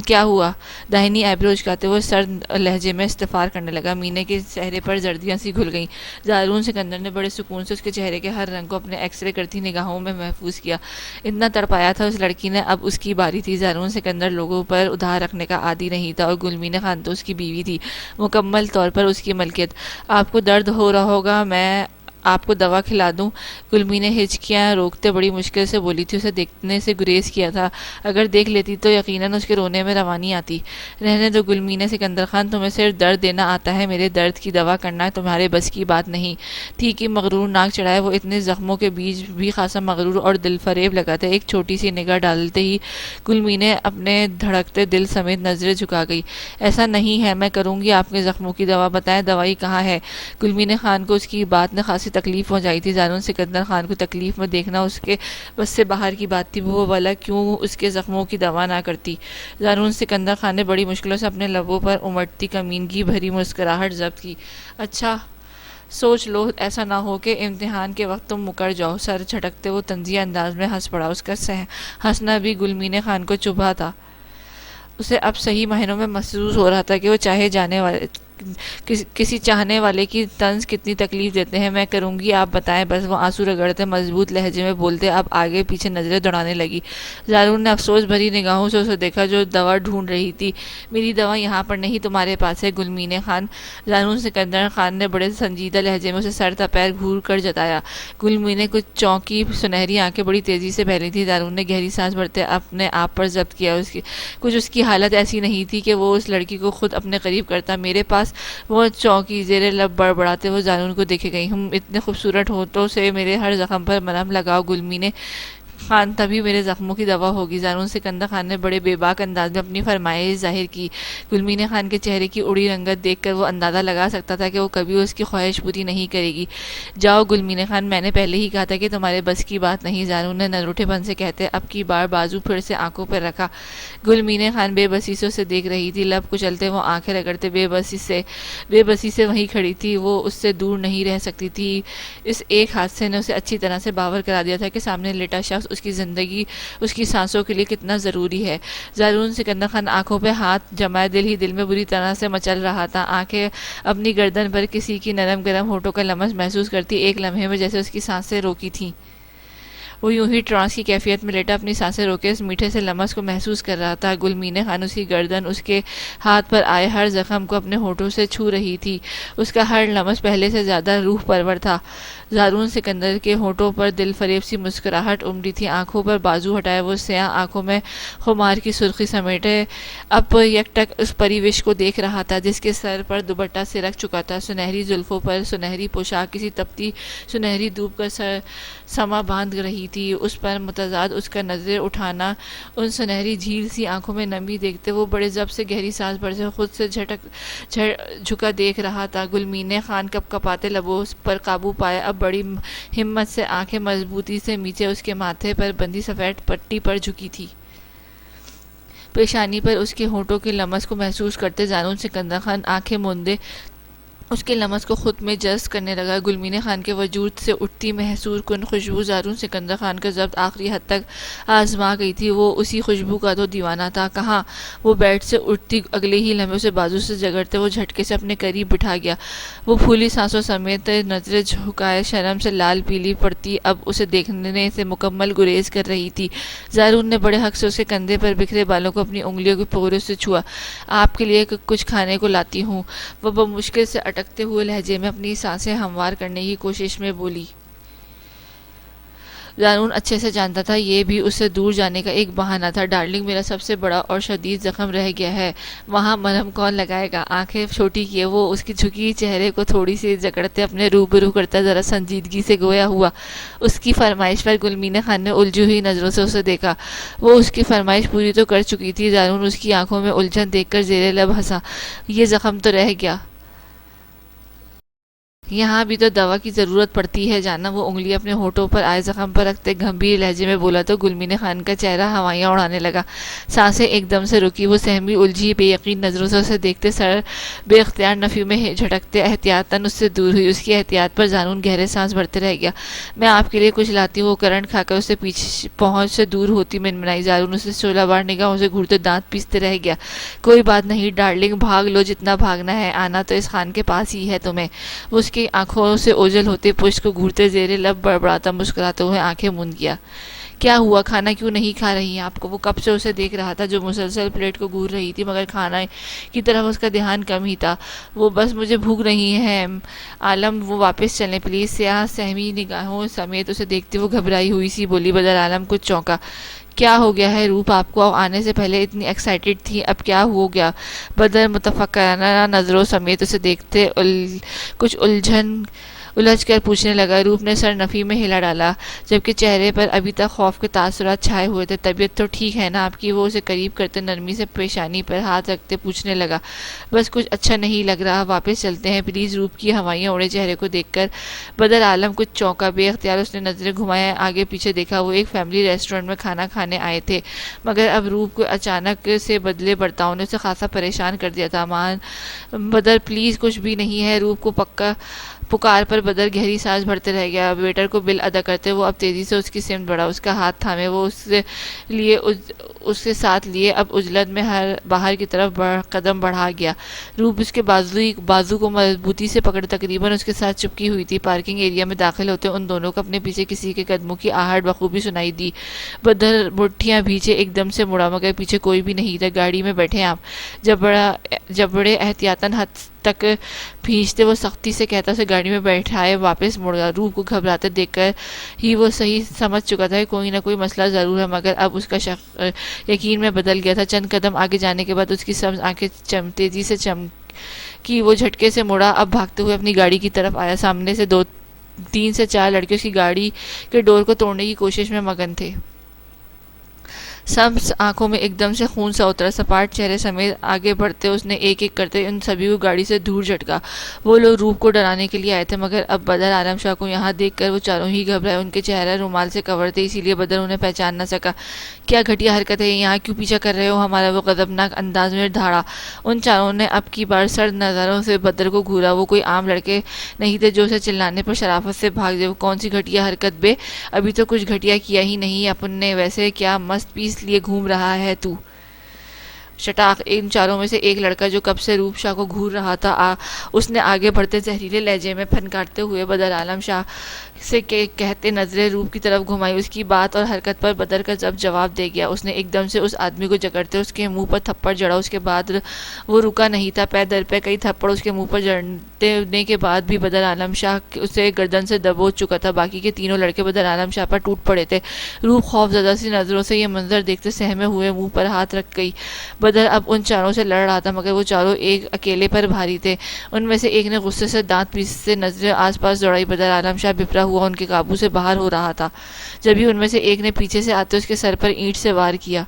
کیا ہوا؟ داہنی ایبرو اچکاتے وہ سرد لہجے میں استفسار کرنے لگا۔ مینے کے چہرے پر زردیاں سی گھل گئیں۔ زارون سکندر نے بڑے سکون سے اس کے چہرے کے ہر رنگ کو اپنے ایکس رے کرتی نگاہوں میں محفوظ کیا۔ اتنا تڑپایا تھا اس لڑکی نے، اب اس کی باری تھی۔ زارون سکندر لوگوں پر ادھار رکھنے کا عادی نہیں تھا، اور گلمین خان تو اس کی بیوی تھی، مکمل طور پر اس کی ملکیت۔ آپ کو درد ہو رہا ہوگا، میں آپ کو دوا کھلا دوں؟ گلمین نے ہچکیاں روکتے بڑی مشکل سے بولی تھی۔ اسے دیکھنے سے گریز کیا تھا، اگر دیکھ لیتی تو یقیناً اس کے رونے میں روانی آتی۔ رہنے دو گلمین سکندر خان، تمہیں صرف درد دینا آتا ہے، میرے درد کی دوا کرنا تمہارے بس کی بات نہیں تھی کہ مغرور ناک چڑھائے وہ اتنے زخموں کے بیچ بھی خاصا مغرور اور دل فریب لگا تھا۔ ایک چھوٹی سی نگاہ ڈالتے ہی گلمین اپنے دھڑکتے دل سمیت نظریں جھکا گئی۔ ایسا نہیں ہے، میں کروں گی آپ کے زخموں کی دوا، بتائیں دوائی کہاں ہے؟ گلمین خان کو اس کی بات نے خاصی تکلیف پہنچائی تھی۔ زارون سکندر خان کو تکلیف میں دیکھنا اس کے بس سے باہر کی بات تھی، وہ بھلا کیوں اس کے زخموں کی دوا نہ کرتی۔ زارون سکندر خان نے بڑی مشکلوں سے اپنے لبوں پر امٹتی کمینگی بھری مسکراہٹ ضبط کی۔ اچھا سوچ لو، ایسا نہ ہو کہ امتحان کے وقت تم مکر جاؤ۔ سر جھٹکتے وہ طنزیہ انداز میں ہنس پڑا۔ اس کا ہنسنا بھی گلمین خان کو چبھا تھا۔ اسے اب صحیح معنوں میں محسوس ہو رہا تھا کہ وہ کسی چاہنے والے کی طنز کتنی تکلیف دیتے ہیں۔ میں کروں گی، آپ بتائیں بس، وہ آنسو رگڑتے مضبوط لہجے میں بولتے اب آگے پیچھے نظریں دوڑانے لگی۔ زارون نے افسوس بھری نگاہوں سے اسے دیکھا جو دوا ڈھونڈ رہی تھی۔ میری دوا یہاں پر نہیں، تمہارے پاس ہے گلمین خان، زارون سکندر خان نے بڑے سنجیدہ لہجے میں اسے سر تا پیر گھور کر جتایا۔ گلمین کچھ چونکی، سنہری آنکھیں بڑی تیزی سے پھیلی تھی۔ زارون نے گہری سانس بھرتے اپنے آپ پر ضبط کیا۔ اس کی حالت ایسی نہیں تھی کہ وہ اس لڑکی کو خود اپنے قریب کرتا۔ میرے پاس، وہ چونکی، زیر لب بڑبڑاتے وہ زارون کو دیکھے گئی۔ اتنے خوبصورت ہونٹوں سے میرے ہر زخم پر مرہم لگاؤ گلمین خان، تبھی میرے زخموں کی دوا ہوگی۔ زارون سکندر خان نے بڑے بے باک انداز میں اپنی فرمائش ظاہر کی۔ گلمین خان کے چہرے کی اڑی رنگت دیکھ کر وہ اندازہ لگا سکتا تھا کہ وہ کبھی اس کی خواہش پوری نہیں کرے گی۔ جاؤ گلمین خان، میں نے پہلے ہی کہا تھا کہ تمہارے بس کی بات نہیں، زارون نے نروٹھے پن سے کہتے اب کی بار بازو پھر سے آنکھوں پر رکھا۔ گلمین خان بے بسی سے اسے دیکھ رہی تھی، لب کچلتے وہ آنکھیں رگڑتے بے بسی سے وہیں کھڑی تھی۔ وہ اس سے دور نہیں رہ سکتی تھی۔ اس ایک حادثے نے اسے اچھی طرح سے باور کرا دیا تھا کہ سامنے لیٹا شخص اس کی زندگی، اس کی سانسوں کے لیے کتنا ضروری ہے۔ زارون سکندر خان آنکھوں پہ ہاتھ جمائے دل ہی دل میں بری طرح سے مچل رہا تھا۔ آنکھیں اپنی گردن پر کسی کی نرم گرم ہونٹوں کا لمس محسوس کرتی ایک لمحے میں جیسے اس کی سانسیں روکی تھیں۔ وہ یوں ہی ٹرانس کی کیفیت میں لیٹا اپنی سانسیں روکے اس میٹھے سے لمس کو محسوس کر رہا تھا۔ گلمین خان اس کی گردن، اس کے ہاتھ پر آئے ہر زخم کو اپنے ہونٹوں سے چھو رہی تھی۔ اس کا ہر لمس پہلے سے زیادہ روح پرور تھا۔ زارون سکندر کے ہونٹوں پر دل فریب سی مسکراہٹ امڑی تھی۔ آنکھوں پر بازو ہٹائے وہ سیاہ آنکھوں میں خمار کی سرخی سمیٹے اب یک ٹک اس پریوش کو دیکھ رہا تھا جس کے سر پر دوپٹہ سرک چکا تھا۔ سنہری زلفوں پر سنہری پوشاک کسی تپتی سنہری دھوپ کا سما باندھ رہی تھی۔ اس پر متضاد اس کا نظر اٹھانا، ان سنہری جھیل سی آنکھوں میں نمی دیکھتے وہ بڑے ضبط سے گہری سانس بھرتے خود سے جھکا دیکھ رہا تھا۔ گلمین خان کپ کپاتے لبوں پر قابو پائے اب بڑی ہمت سے آنکھیں مضبوطی سے نیچے اس کے ماتھے پر بندھی سفید پٹی پر جھکی تھی۔ پیشانی پر اس کے ہونٹوں کے لمس کو محسوس کرتے زارون سکندر خان آنکھیں موندے اس کے لمس کو خود میں جذب کرنے لگا۔ گلمین خان کے وجود سے اٹھتی محسور کن خوشبو زارون سکندر خان کا ضبط آخری حد تک آزما گئی تھی۔ وہ اسی خوشبو کا تو دیوانہ تھا۔ کہاں؟ وہ بیڈ سے اٹھتی اگلے ہی لمحے اسے بازو سے جگڑتے وہ جھٹکے سے اپنے قریب بٹھا گیا۔ وہ پھولی سانسوں سمیت نظریں جھکائے شرم سے لال پیلی پڑتی اب اسے دیکھنے سے مکمل گریز کر رہی تھی۔ زارون نے بڑے حق سے اس کے کندھے پر بکھرے بالوں کو اپنی انگلیوں کے پورے سے چھوا۔ آپ کے لیے کچھ کھانے کو لاتی ہوں، وہ بمشکل سے اٹکتے ہوئے لہجے میں اپنی سانسیں ہموار کرنے کی کوشش میں بولی۔ زارون اچھے سے جانتا تھا یہ بھی اس سے دور جانے کا ایک بہانہ تھا۔ ڈارلنگ، میرا سب سے بڑا اور شدید زخم رہ گیا ہے، وہاں مرہم کون لگائے گا؟ آنکھیں چھوٹی کیے وہ اس کی جھکی چہرے کو تھوڑی سی جکڑتے اپنے روبرو کرتا ذرا سنجیدگی سے گویا ہوا۔ اس کی فرمائش پر گلمین خان نے الجھی ہوئی نظروں سے اسے دیکھا۔ وہ اس کی فرمائش پوری تو کر چکی تھی۔ زارون اس کی آنکھوں میں الجھن دیکھ کر زیر لب ہنسا۔ یہ زخم تو رہ گیا۔ یہاں بھی تو دوا کی ضرورت پڑتی ہے جانا. وہ انگلی اپنے ہونٹوں پر آئے زخم پر رکھتے گمبھیر لہجے میں بولا تو گلمین خان کا چہرہ ہوائیاں اڑانے لگا. سانسیں ایک دم سے رکی. وہ سہمی الجھی بے یقین نظروں سے اسے دیکھتے سر بے اختیار نفی میں جھٹکتے احتیاطاً اس سے دور ہوئی. اس کی احتیاط پر جانون گہرے سانس بھرتے رہ گیا. میں آپ کے لیے کچھ لاتی ہوں. وہ کرنٹ کھا کر اس سے پیچھے پہنچ سے دور ہوتی منمنائی. جارون اسے شعلہ بار نگاہوں سے گھورتے دانت پیستے رہ گیا. کوئی بات نہیں ڈارلنگ, بھاگ لو جتنا بھاگنا ہے, آنا تو اس خان کے پاس ہی ہے تمہیں. وہ اس کی آنکھوں سے اوجھل ہوتے پشت کو گھورتے زیر لب بڑبڑاتا مسکراتے ہوئے آنکھیں موند گیا. کیا ہوا, کھانا کیوں نہیں کھا رہی ہیں آپ کو؟ وہ کب سے اسے دیکھ رہا تھا جو مسلسل پلیٹ کو گھور رہی تھی, مگر کھانا کی طرف اس کا دھیان کم ہی تھا. وہ بس مجھے بھوک نہیں ہے عالم. وہ واپس چلیں پلیز. سیاہ سہمی نگاہوں سمیت اسے دیکھتے وہ گھبرائی ہوئی سی بولی. بدر عالم کچھ چونکا. کیا ہو گیا ہے روپ, آپ کو آنے سے پہلے اتنی ایکسائٹیڈ تھی, اب کیا ہو گیا؟ بدر متفکرانہ نظروں سمیت اسے دیکھتے کچھ الجھ کر پوچھنے لگا. روپ نے سر نفی میں ہلا ڈالا جبکہ چہرے پر ابھی تک خوف کے تاثرات چھائے ہوئے تھے. طبیعت تو ٹھیک ہے نا آپ کی؟ وہ اسے قریب کرتے نرمی سے پیشانی پر ہاتھ رکھتے پوچھنے لگا. بس کچھ اچھا نہیں لگ رہا, واپس چلتے ہیں پلیز. روپ کی ہوائیاں اڑے چہرے کو دیکھ کر بدر عالم کچھ چونکا. بے اختیار اس نے نظریں گھمائے, آگے پیچھے دیکھا. وہ ایک فیملی ریسٹورنٹ میں کھانا کھانے آئے تھے, مگر اب روپ کو اچانک سے بدلے برتاؤ نے اسے خاصا پریشان کر دیا تھا. بدر پلیز کچھ بھی نہیں ہے. روپ کو پکار پر بدر گہری سانس بھرتے رہ گیا. ویٹر کو بل ادا کرتے وہ اب تیزی سے اس کی سمت بڑھا. اس کا ہاتھ تھامے وہ اس کے ساتھ لیے اب عجلت میں باہر کی طرف قدم بڑھا گیا. روپ اس کے بازو کو مضبوطی سے پکڑ تقریباً اس کے ساتھ چپکی ہوئی تھی. پارکنگ ایریا میں داخل ہوتے ان دونوں کو اپنے پیچھے کسی کے قدموں کی آہٹ بخوبی سنائی دی. بدر مٹھیاں بھیجے ایک دم سے مڑا, مگر پیچھے کوئی بھی نہیں تھا. گاڑی میں بیٹھے آپ. جب بڑے احتیاطاً حد تک بھیجتے وہ سختی سے کہتا اسے گاڑی میں بیٹھائے واپس مڑ گیا. روپ کو گھبراتے دیکھ کر ہی وہ صحیح سمجھ چکا تھا کہ کوئی نہ کوئی مسئلہ ضرور ہے, مگر اب اس کا یقین میں بدل گیا تھا. چند قدم آگے جانے کے بعد اس کی سبز آنکھیں تیزی سے چمکی. وہ جھٹکے سے مڑا, اب بھاگتے ہوئے اپنی گاڑی کی طرف آیا. سامنے سے 3 سے 4 لڑکے اس کی گاڑی کے ڈور کو توڑنے کی کوشش میں مگن تھے. سبز آنکھوں میں ایک دم سے خون سا اترا. سپاٹ چہرے سمیت آگے بڑھتے اس نے ایک ایک کرتے ان سبھی کو گاڑی سے دور جھٹکا. وہ لوگ روپ کو ڈرانے کے لیے آئے تھے, مگر اب بدر عالم شاہ کو یہاں دیکھ کر وہ چاروں ہی گھبرائے. ان کے چہرہ رومال سے کور تھے, اسی لیے بدر انہیں پہچان نہ سکا. کیا گھٹیا حرکت ہے, یہاں کیوں پیچھا کر رہے ہو ہمارا؟ وہ غضبناک انداز میں دھاڑا. ان چاروں نے اب کی بار سرد نظروں سے بدر کو گھورا. وہ کوئی عام لڑکے نہیں تھے جو اسے چلانے پر شرافت سے بھاگ جائے. وہ کون سی گھٹیا حرکت بے, ابھی تو کچھ گھٹیا کیا ہی نہیں اپن نے. ویسے کیا مست پیس لیے گھوم رہا ہے تو؟ شٹاخ. ان چاروں میں سے ایک لڑکا جو کب سے روپ شاہ کو گھور رہا تھا اس نے آگے بڑھتے زہریلے لہجے میں پھنکارتے ہوئے بدر عالم شاہ سے کہتے نظریں روپ کی طرف گھمائی. اس کی بات اور حرکت پر بدر کا جواب دے گیا. اس نے ایک دم سے اس آدمی کو جکڑتے اس کے منہ پر تھپڑ جڑا. اس کے بعد وہ رکا نہیں تھا. پے در پے کئی تھپڑ اس کے منہ پر جڑنے کے بعد بھی بدر عالم شاہ اسے گردن سے دبوچ چکا تھا. باقی کے تینوں لڑکے بدر عالم شاہ پر ٹوٹ پڑے تھے. روح خوف زدہ سی نظروں سے یہ منظر دیکھتے سہمے ہوئے منہ پر ہاتھ رکھ گئی. بدر اب ان چاروں سے لڑ رہا تھا, مگر وہ چاروں ایک اکیلے پر بھاری تھے. ان میں سے ایک نے غصے سے دانت پیستے نظریں آس پاس دوڑائی. بدر عالم شاہ بپرا ہوا ان کے قابو سے باہر ہو رہا تھا, جبھی ان میں سے ایک نے پیچھے سے آتے اس کے سر پر اینٹ سے وار کیا.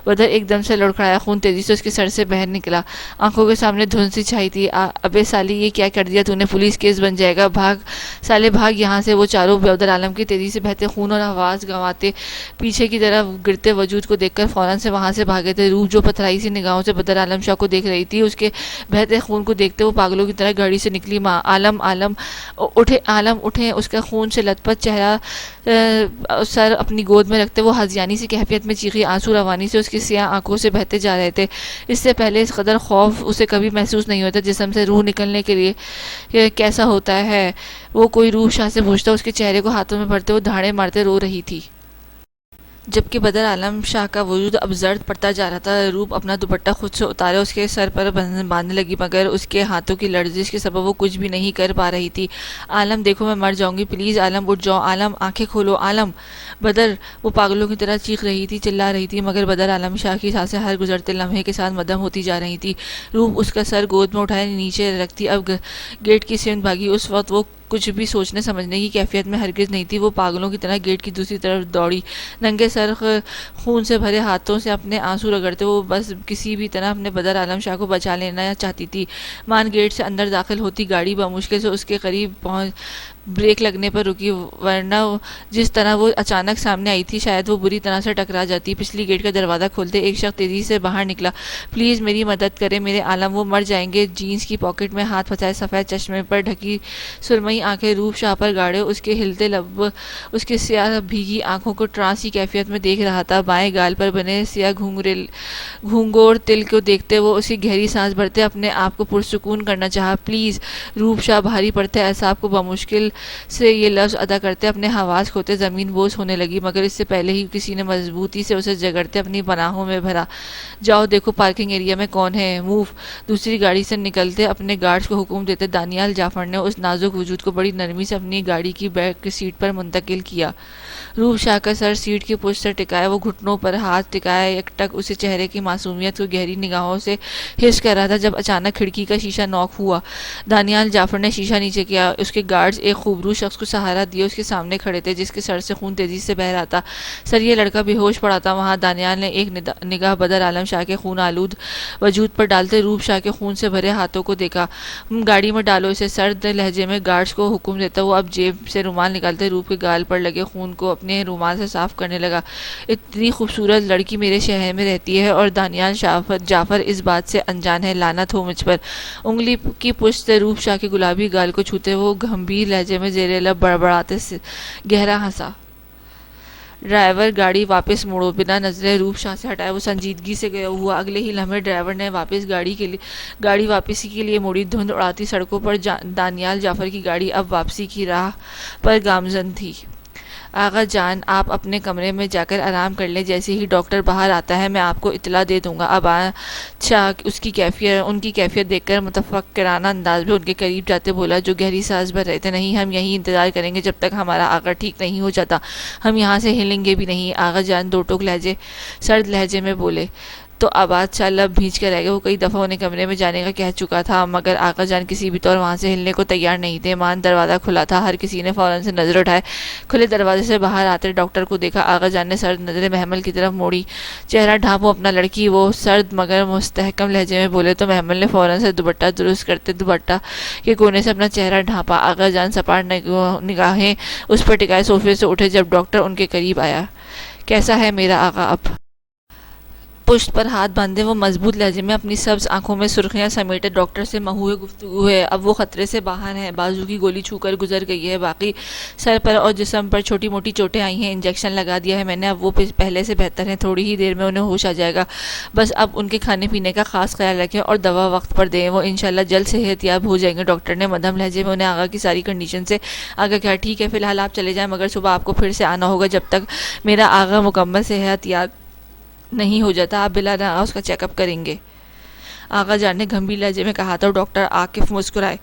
بدر ایک دم سے لڑکھڑایا. خون تیزی سے اس کے سر سے باہر نکلا. آنکھوں کے سامنے دھند سی چھائی تھی. ابے سالی یہ کیا کر دیا تو نے, پولیس کیس بن جائے گا, بھاگ سالے بھاگ یہاں سے. وہ چاروں بدر عالم کی تیزی سے بہتے خون اور آواز گنواتے پیچھے کی طرف گرتے وجود کو دیکھ کر فوراً سے وہاں سے بھاگے تھے. روح جو پتھرائی سی نگاہوں سے بدر عالم شاہ کو دیکھ رہی تھی, اس کے بہتے خون کو دیکھتے وہ پاگلوں کی طرح گاڑی سے نکلی. ماں عالم اٹھیں. اس کا خون سے لت پت چہرہ سر اپنی گود میں رکھتے وہ ہذیانی سی کیفیت میں چیخی. آنسو روانی سے اس کی سیاہ آنکھوں سے بہتے جا رہے تھے. اس سے پہلے اس قدر خوف اسے کبھی محسوس نہیں ہوتا. جسم سے روح نکلنے کے لیے کیسا ہوتا ہے وہ کوئی روح شاہ سے پوچھتا. اس کے چہرے کو ہاتھوں میں بھرتے وہ دھاڑے مارتے رو رہی تھی, جبکہ بدر عالم شاہ کا وجود اب زرد پڑتا جا رہا تھا. روپ اپنا دوپٹہ خود سے اتارے اس کے سر پر باندھنے لگی, مگر اس کے ہاتھوں کی لرزش کے سبب وہ کچھ بھی نہیں کر پا رہی تھی. عالم دیکھو میں مر جاؤں گی, پلیز عالم اٹھ جاؤ, عالم آنکھیں کھولو, عالم. بدر وہ پاگلوں کی طرح چیخ رہی تھی, چلا رہی تھی, مگر بدر عالم شاہ کی سانسیں ہر گزرتے لمحے کے ساتھ مدھم ہوتی جا رہی تھی. روپ اس کا سر گود میں اٹھائے نیچے رکھتی اب گیٹ کی سمت بھاگی. اس وقت وہ کچھ بھی سوچنے سمجھنے کی کیفیت میں ہرگز نہیں تھی۔ وہ پاگلوں کی طرح گیٹ کی دوسری طرف دوڑی، ننگے سر خون سے بھرے ہاتھوں سے اپنے آنسو رگڑتے۔ وہ بس کسی بھی طرح اپنے بدر عالم شاہ کو بچا لینا چاہتی تھی۔ مان گیٹ سے اندر داخل ہوتی گاڑی بمشکل سے اس کے قریب پہنچ بریک لگنے پر رکی، ورنہ جس طرح وہ اچانک سامنے آئی تھی شاید وہ بری طرح سے ٹکرا جاتی۔ پچھلی گیٹ کا دروازہ کھولتے ایک شخص تیزی سے باہر نکلا۔ پلیز میری مدد کریں میرے عالم، وہ مر جائیں گے۔ جینز کی پاکٹ میں ہاتھ پھنسائے، سفید چشمے پر ڈھکی سرمئی آنکھیں روپ شاہ پر گاڑے، اس کے ہلتے لب اس کے سیاہ بھیگی آنکھوں کو ٹرانس کی کیفیت میں دیکھ رہا تھا۔ بائیں گال پر بنے سیاہ گھونگور تل کو دیکھتے وہ اس کی گہری سانس بھرتے اپنے آپ کو پرسکون کرنا چاہا۔ پلیز روپ شاہ بھاری پڑتے اعصاب کو بمشکل سے یہ لفظ ادا کرتے اپنے حواس کھوتے زمین بوس ہونے لگی، مگر اس سے پہلے ہی کسی نے مضبوطی سے اسے جگڑتے اپنی پناہوں میں بھرا۔ جاؤ دیکھو پارکنگ ایریا میں کون ہے، موو۔ دوسری گاڑی سے نکلتے اپنے گارڈز کو حکم دیتے دانیال جعفر نے اس نازک وجود کو بڑی نرمی سے اپنی گاڑی کی بیک کی سیٹ پر منتقل کیا۔ روپ شاہ کا سر سیٹ کی پشت سے ٹکائے، وہ گھٹنوں پر ہاتھ ٹکائے یک ٹک اسے چہرے کی معصومیت کو گہری نگاہوں سے حس کر رہا تھا جب اچانک کھڑکی کا شیشہ نوک ہوا۔ دانیال جعفر نے شیشہ نیچے کیا۔ اس کے گارڈز ایک خوبرو شخص کو سہارا دیے اس کے سامنے کھڑے تھے جس کے سر سے خون تیزی سے بہہ رہا تھا۔ سر یہ لڑکا بے ہوش پڑا تھا وہاں۔ دانیال نے ایک نگاہ بدر عالم شاہ کے خون آلود وجود پر ڈالتے روپ شاہ کے خون سے بھرے ہاتھوں کو دیکھا۔ گاڑی میں ڈالو اسے، سرد لہجے میں گارڈز کو حکم دیتا وہ اب جیب سے رومال نکالتے روپ کے گال پر لگے خون کو اپنے رومال سے صاف کرنے لگا۔ اتنی خوبصورت لڑکی میرے شہر میں رہتی ہے اور دانیال جعفر اس بات سے انجان ہے، لعنت ہو مجھ پر۔ انگلی کی پشت سے روپ شاہ کے گلابی گال کو چھوتے وہ گمبھیر لہجے میں زیر لب بڑبڑاتے گہرا ہنسا۔ ڈرائیور گاڑی واپس موڑو، بنا نظریں روپ شاہ سے ہٹائے وہ سنجیدگی سے گیا ہوا۔ اگلے ہی لمحے ڈرائیور نے گاڑی واپسی کے لیے موڑی۔ دھند اڑاتی سڑکوں پر دانیال جعفر کی گاڑی اب واپسی کی راہ پر گامزن تھی۔ آغا جان آپ اپنے کمرے میں جا کر آرام کر لیں، جیسے ہی ڈاکٹر باہر آتا ہے میں آپ کو اطلاع دے دوں گا۔ اب شاہ ان کی کیفیت دیکھ کر متفکرانہ انداز میں ان کے قریب جاتے بولا جو گہری سانس بھر رہے تھے، نہیں ہم یہیں انتظار کریں گے جب تک ہمارا آقا ٹھیک نہیں ہو جاتا، ہم یہاں سے ہلیں گے بھی نہیں۔ آغا جان دو ٹوک سرد لہجے میں بولے تو آباد شاہ لب بھینچ کر رہ گئے۔ وہ کئی دفعہ انہیں کمرے میں جانے کا کہہ چکا تھا مگر آقا جان کسی بھی طور وہاں سے ہلنے کو تیار نہیں تھے۔ دروازہ کھلا تھا، ہر کسی نے فوراً سے نظر اٹھائے۔ کھلے دروازے سے باہر آتے ڈاکٹر کو دیکھا۔ آقا جان نے سرد نظریں محمل کی طرف موڑی۔ چہرہ ڈھانپو اپنا لڑکی، وہ سرد مگر مستحکم لہجے میں بولے تو محمل نے فوراً سے دوپٹہ درست کرتے دوپٹہ کے کونے سے اپنا چہرہ ڈھانپا۔ آقا جان سپاٹ نگاہیں اس پر ٹکائے صوفے سے اٹھے جب ڈاکٹر ان کے قریب آیا۔ کیسا ہے میرا آقا اب؟ پشت پر ہاتھ باندھے وہ مضبوط لہجے میں اپنی سبز آنکھوں میں سرخیاں سمیٹے ڈاکٹر سے محو گفتگو ہے۔ اب وہ خطرے سے باہر ہیں، بازو کی گولی چھو کر گزر گئی ہے، باقی سر پر اور جسم پر چھوٹی موٹی چوٹیں آئی ہیں، انجیکشن لگا دیا ہے میں نے، اب وہ پہلے سے بہتر ہیں، تھوڑی ہی دیر میں انہیں ہوش آ جائے گا۔ بس اب ان کے کھانے پینے کا خاص خیال رکھیں اور دوا وقت پر دیں، وہ انشاءاللہ جلد صحت یاب ہو جائیں گے۔ ڈاکٹر نے مدھم لہجے میں انہیں آگا کی ساری کنڈیشن سے آگاہ کیا۔ ٹھیک ہے فی الحال آپ چلے جائیں مگر صبح آپ کو پھر سے آنا ہوگا جب تک میرا آغا مکمل صحت یاب نہیں ہو جاتا، آپ بلا رہا اس کا چیک اپ کریں گے، آغا جان نے گمبھیر لہجے میں کہا تھا۔ ڈاکٹر عاکف مسکرائے۔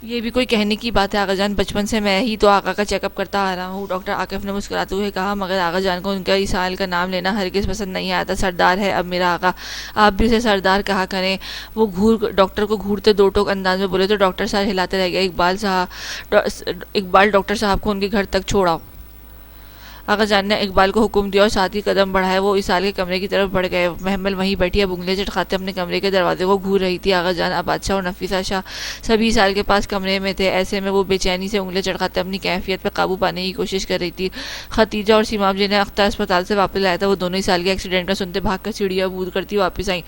یہ بھی کوئی کہنے کی بات ہے آغا جان، بچپن سے میں ہی تو آقا کا چیک اپ کرتا آ رہا ہوں، ڈاکٹر عاکف نے مسکراتے ہوئے کہا، مگر آغا جان کو ان کا اسال کا نام لینا ہرگز پسند نہیں آیا تھا۔ سردار ہے اب میرا آقا، آپ بھی اسے سردار کہا کریں۔ وہ ڈاکٹر کو گھورتے دو ٹوک انداز میں بولے تو ڈاکٹر سر ہلاتے رہ گئے۔ اقبال ڈاکٹر صاحب کو ان کے گھر تک چھوڑاؤ۔ آغا جان نے اقبال کو حکم دیا اور ساتھ ہی قدم بڑھائے وہ اسال کے کمرے کی طرف بڑھ گئے۔ محمل وہیں بیٹھی اب انگلیاں چٹکاتے اپنے کمرے کے دروازے کو گھور رہی تھی۔ آغا جان، عباد شاہ اور نفیسہ شاہ سبھی اسال کے پاس کمرے میں تھے، ایسے میں وہ بے چینی سے انگلیاں چٹکاتے اپنی کیفیت پر قابو پانے کی کوشش کر رہی تھی۔ ختیجہ اور سیماب جنہیں اختر اسپتال سے واپس لایا تھا وہ دونوں اسال کے ایکسیڈنٹ کا سنتے بھاگ کر سیڑھیاں عبور کرتی واپس آئیں۔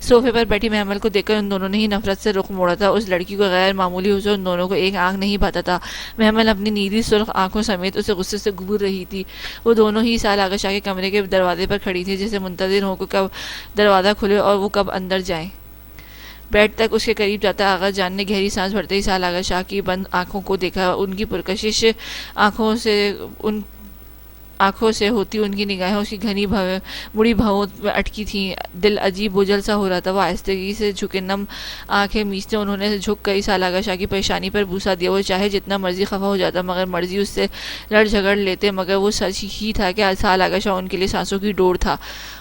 صوفے پر بیٹھی محمل کو دیکھ کر ان دونوں نے ہی نفرت سے رخ موڑا تھا۔ اس لڑکی کو غیر معمولی حسن ان دونوں کو ایک آنکھ نہیں بھاتا تھا۔ محمل اپنی نیلی سرخ آنکھوں سمیت اسے غصے سے گھور رہی تھی۔ وہ دونوں ہی آغا شاہ کے کمرے کے دروازے پر کھڑی تھی جیسے منتظر ہوں کہ کب دروازہ کھلے اور وہ کب اندر جائیں۔ بیڈ تک اس کے قریب جاتا آغا جان نے گہری سانس بھرتے ہی آغا شاہ کی بند آنکھوں کو دیکھا۔ ان کی پرکشش آنکھوں سے آنکھوں سے ہوتی ان کی نگاہیں اس کی گھنی مڑی بھووں میں اٹکی تھیں. دل عجیب بوجھل سا ہو رہا تھا. وہ آہستگی سے جھکے نم آنکھیں میچتے انہوں نے جھک کر سال آغا شاہ کی پریشانی پر بوسہ دیا. وہ چاہے جتنا مرضی خفا ہو جاتا مگر مرضی اس سے لڑ جھگڑ لیتے مگر وہ سچ ہی تھا کہ سال آغا شاہ ان کے لیے سانسوں کی ڈور تھا.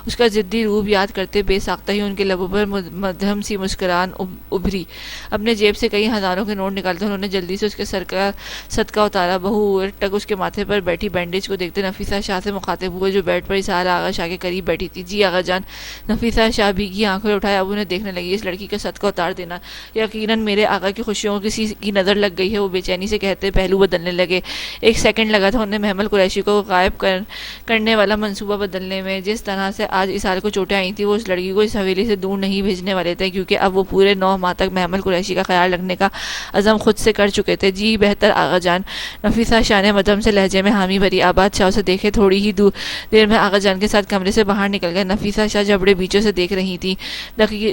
اس کا ضدی روپ یاد کرتے بے ساختہ ہی ان کے لبوں پر مدھم سی مسکران ابھری. اپنے جیب سے کئی ہزاروں کے نوٹ نکالتے انہوں نے جلدی سے اس کے سر کا صدقہ اتارا. بہو ٹک اس کے ماتھے پر بیٹھی بینڈیج کو دیکھتے نفیسہ شاہ سے مخاطب ہوئے جو بیڈ پر اسحاق آغا شاہ کے قریب بیٹھی تھی. جی آغا جان. نفیسہ شاہ بھیگی آنکھیں اٹھائے اب انہیں دیکھنے لگی. اس لڑکی کا صدقہ اتار دینا. یقیناً میرے آقا کی خوشیوں کسی کی نظر لگ گئی ہے. وہ بے چینی سے کہتے پہلو بدلنے لگے. ایک سیکنڈ لگا تھا انہیں محمل قریشی کو غائب کرنے والا منصوبہ بدلنے میں. جس طرح سے آج اسحاق کو چوٹیں آئی تھیں وہ اس لڑکی کو اس حویلی سے دور نہیں بھیجنے والے تھے کیونکہ اب وہ پورے 9 ماہ تک محمل قریشی کا خیال رکھنے کا عزم خود سے کر چکے تھے. جی بہتر آغا جان. نفیسہ شاہ نے مدھم سے لہجے میں حامی بھری. آباد شاہ اسے دیکھے تھوڑی ہی دیر میں آغا جان کے ساتھ کمرے سے باہر نکل گئے. نفیسہ شاہ جبڑے بیچوں سے دیکھ رہی تھی.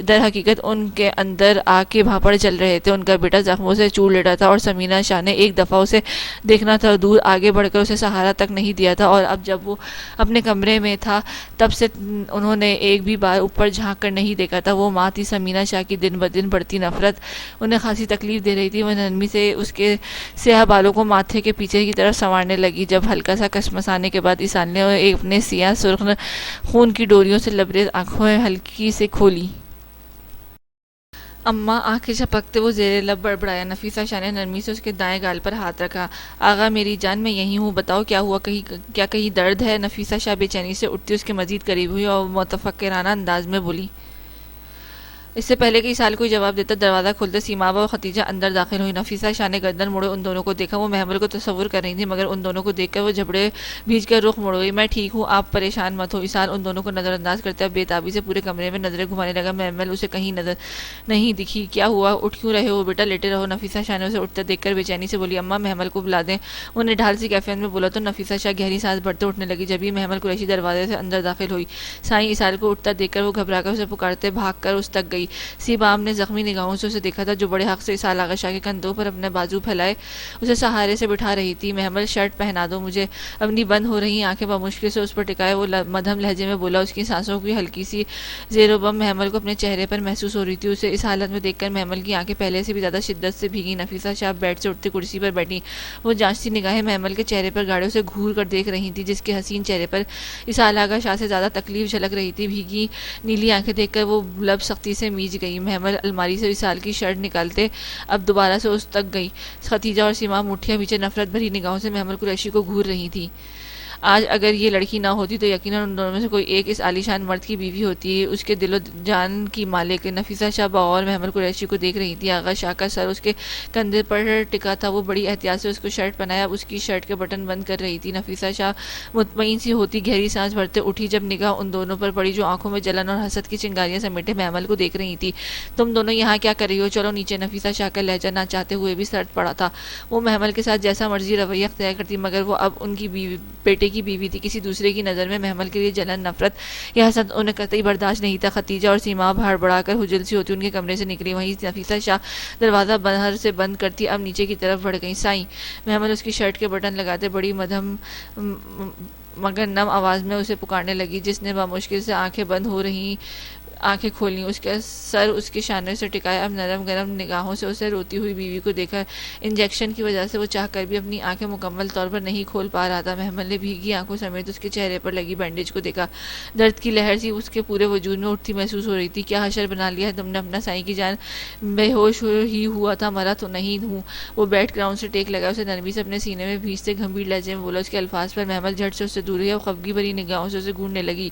در حقیقت ان کے اندر آگ کے بھاپڑ چل رہے تھے. ان کا بیٹا زخموں سے چور لیٹا تھا اور سمینہ شاہ نے ایک دفعہ اسے دیکھنا تھا دور آگے بڑھ کر اسے سہارا تک نہیں دیا تھا اور اب جب وہ اپنے کمرے میں تھا تب سے انہوں نے ایک بھی بار اوپر جھانک کر نہیں دیکھا تھا. وہ ماں تھی سمینہ شاہ کی. دن بدن بڑھتی نفرت انہیں خاصی تکلیف دے رہی تھی. وہ نرمی سے اس کے سیاہ بالوں کو ماتھے کے پیچھے کی طرف سنوارنے لگی. جب ہلکا سا کسمسانے کے بعد اسحاق نے اپنے سیاہ سرخ خون کی ڈوریوں سے لبریز آنکھیں ہلکی سے کھولی. اماں. آنکھیں جھپکتے وہ زیر لب بڑبڑایا. نفیسہ شاہ نے نرمی سے اس کے دائیں گال پر ہاتھ رکھا. آغا میری جان میں یہی ہوں. بتاؤ کیا ہوا. کیا کہیں درد ہے. نفیسہ شاہ بے چینی سے اٹھتی اس کے مزید قریب ہوئی اور متفکرانہ انداز میں بولی. اس سے پہلے کہ اسحاق کوئی جواب دیتا دروازہ کھولتے سیما و خدیجہ اندر داخل ہوئی. نفیسہ شاہ نے گردن موڑے ان دونوں کو دیکھا. وہ محمل کو تصور کر رہی تھی مگر ان دونوں کو دیکھ کر وہ جھبڑے بھیج کر رخ موڑ گئی. میں ٹھیک ہوں آپ پریشان مت ہو. اسحاق ان دونوں کو نظر انداز کرتے اب بے تابی سے پورے کمرے میں نظریں گھمانے لگا. محمل اسے کہیں نظر نہیں دکھی. کیا ہوا. اٹھ کیوں رہے ہو بیٹا. لیٹے رہو. نفیسہ شاہ نے اسے اٹھتے دیکھ کر بے چینی سے بولی. اماں محمل کو بلا دیں. انہیں ڈھال سی کیفیت میں بولا تو نفیسہ شاہ گہری سانس بھرتے اٹھنے لگی. جبھی محمل قریشی دروازے سے اندر داخل ہوئی سائیں اسحاق کو اٹھتا دیکھ کر وہ گھبرا کر اسے پکارتے بھاگ کر اس تک گئی. سیبام نے زخمی نگاہوں سے اسے دیکھا تھا جو بڑے حق سے اسحاق آغا شاہ کے کندھوں پر اپنے بازو پھیلائے اسے سہارے سے بٹھا رہی تھی. محمل شرٹ پہنا دو مجھے. اپنی بند ہو رہی آنکھیں بمشکل سے اس پر ٹکائے وہ مدھم لہجے میں بولا. اس کی سانسوں کی ہلکی سی زیر و بم محمل کو اپنے چہرے پر محسوس ہو رہی تھی. اسے اس حالت میں دیکھ کر محمل کی آنکھیں پہلے سے بھی زیادہ شدت سے بھیگی. نفیسہ شاہ بیٹھ سے اٹھتی کرسی پر بیٹھی. وہ جانچتی نگاہیں محمل کے چہرے پر گاڑے اسے گھور کر دیکھ رہی تھی جس کے حسین چہرے پر اسحاق آغا شاہ سے زیادہ تکلیف جھلک رہی تھی. بھیگی نیلی آنکھیں دیکھ کر وہ لب سختی سے میچ گئی. محمل الماری سے اسحاق کی شرٹ نکالتے اب دوبارہ سے اس تک گئی. خدیجہ اور سیما مٹھیاں پیچھے نفرت بھری نگاہوں سے محمل قریشی کو گھور رہی تھی. آج اگر یہ لڑکی نہ ہوتی تو یقیناً ان دونوں میں سے کوئی ایک اس عالیشان مرد کی بیوی ہوتی. اس کے دل و جان کی مالک. نفیسہ شاہ بغور محمل قریشی کو دیکھ رہی تھی. آغا شاہ کا سر اس کے کندھے پر ٹکا تھا. وہ بڑی احتیاط سے اس کو شرٹ پہنایا. اب اس کی شرٹ کے بٹن بند کر رہی تھی. نفیسہ شاہ مطمئن سی ہوتی گہری سانس بھرتے اٹھی جب نگاہ ان دونوں پر پڑی جو آنکھوں میں جلن اور حسد کی چنگاریاں سمیٹے محمل کو دیکھ رہی تھی. تم دونوں یہاں کیا کر رہی ہو. چلو نیچے. نفیسہ شاہ کا لہجہ نہ چاہتے ہوئے بھی سرد پڑا تھا. وہ محمل کے ساتھ جیسا مرضی رویہ اختیار کرتی مگر وہ اب ان کی بیٹے کی بیوی تھی. کسی دوسرے کی نظر میں محمل کے لیے جلن نفرت یا حسد انہیں قطعی برداشت نہیں تھا. خدیجہ اور سیما بڑا کر حجل سی ہوتی ان کے کمرے سے نکلی. وہیں نفیسہ شاہ دروازہ باہر سے بند کرتی اب نیچے کی طرف بڑھ گئی. سائیں. محمل اس کی شرٹ کے بٹن لگاتے بڑی مدھم مگر نم آواز میں اسے پکارنے لگی جس نے بمشکل سے آنکھیں بند ہو رہی آنکھیں کھولیں. اس کا سر اس کے شانے سے ٹکایا. اب نرم گرم نگاہوں سے اسے روتی ہوئی بیوی کو دیکھا. انجیکشن کی وجہ سے وہ چاہ کر بھی اپنی آنکھیں مکمل طور پر نہیں کھول پا رہا تھا. محمل نے بھیگی آنکھوں سمیت اس کے چہرے پر لگی بینڈیج کو دیکھا. درد کی لہر سی اس کے پورے وجود میں اٹھتی محسوس ہو رہی تھی. کیا حشر بنا لیا ہے تم نے اپنا. سائیں کی جان. بے ہوش ہی ہوا تھا مرا تو نہیں ہوں. وہ بیٹھ گراؤنڈ سے ٹیک لگا. اسے نرمی سے اپنے سینے میں بھیجتے گھمبیر لہجے میں بولا. اس کے الفاظ پر محمل جھٹ سے اس سے دور ہوئی اور خفگی بھری نگاہوں سے اسے گھورنے لگی.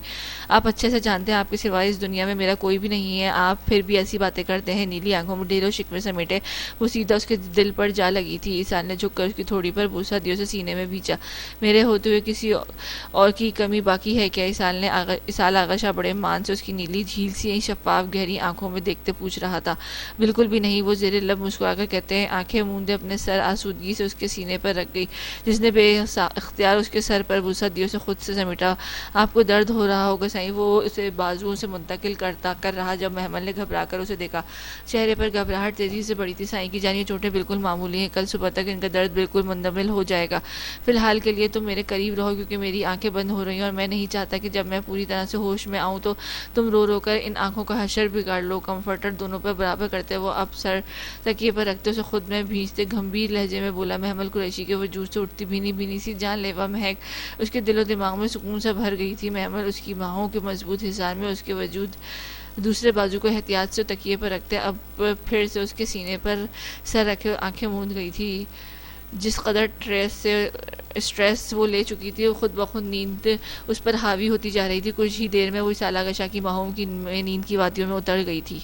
آپ اچھے سے جانتے ہیں آپ کے سوائے اس دنیا میں میرا کوئی بھی نہیں ہے. آپ پھر بھی ایسی باتیں کرتے ہیں. نیلی آنکھوں میں ڈھیروں شکوے سمیٹے وہ سیدھا اس کے دل پر جا لگی تھی. اسحاق نے جھک کر اس کی تھوڑی پر بوسہ دیا. اسے سینے میں بھیجا. میرے ہوتے ہوئے کسی اور کی کمی باقی ہے کیا. اسحاق آغا شاہ بڑے مان سے اس کی نیلی جھیل سی شفاف گہری آنکھوں میں دیکھتے پوچھ رہا تھا. بالکل بھی نہیں. وہ زیر لب مسکرا کر کہتے ہیں. آنکھیں موندے اپنے سر آسودگی سے اس کے سینے پر رکھ گئی. جس نے بے اختیار اس کے سر پر بوسہ دیا اسے خود سے سمیٹا. آپ کو درد ہو رہا ہوگا سائیں. وہ اسے بازوؤں سے منتقل کر رہا جب محمل نے گھبرا کر اسے دیکھا۔ چہرے پر گھبراہٹ تیزی سے بڑھی تھی۔ سائیں کی جان، یہ چوٹیں بالکل معمولی ہیں، کل صبح تک ان کا درد بالکل منجمد ہو جائے گا۔ فی الحال کے لیے تم میرے قریب رہو، کیونکہ میری آنکھیں بند ہو رہی ہیں اور میں نہیں چاہتا کہ جب میں پوری طرح سے ہوش میں آؤں تو تم رو رو کر ان آنکھوں کا حشر بگاڑ لو۔ کمفرٹر دونوں پر برابر کرتے وہ اب سر تکیے پر رکھتے اسے خود میں بھیجتے گمبھیر لہجے میں بولا۔ محمل قریشی کے وجود سے اٹھتی بھینی بھینی سی جان لیوا مہک اس کے دل و دماغ میں سکون سے بھر گئی تھی۔ محمل اس کی باہوں کے مضبوط حصار میں اس کے وجود دوسرے بازو کو احتیاط سے تکیے پر رکھتے اب پھر سے اس کے سینے پر سر رکھے آنکھیں موند گئی تھی۔ جس قدر اسٹریس وہ لے چکی تھی، خود بخود نیند اس پر حاوی ہوتی جا رہی تھی۔ کچھ ہی دیر میں وہ سالہ گشا کی باہوں میں نیند کی وادیوں میں اتر گئی تھی۔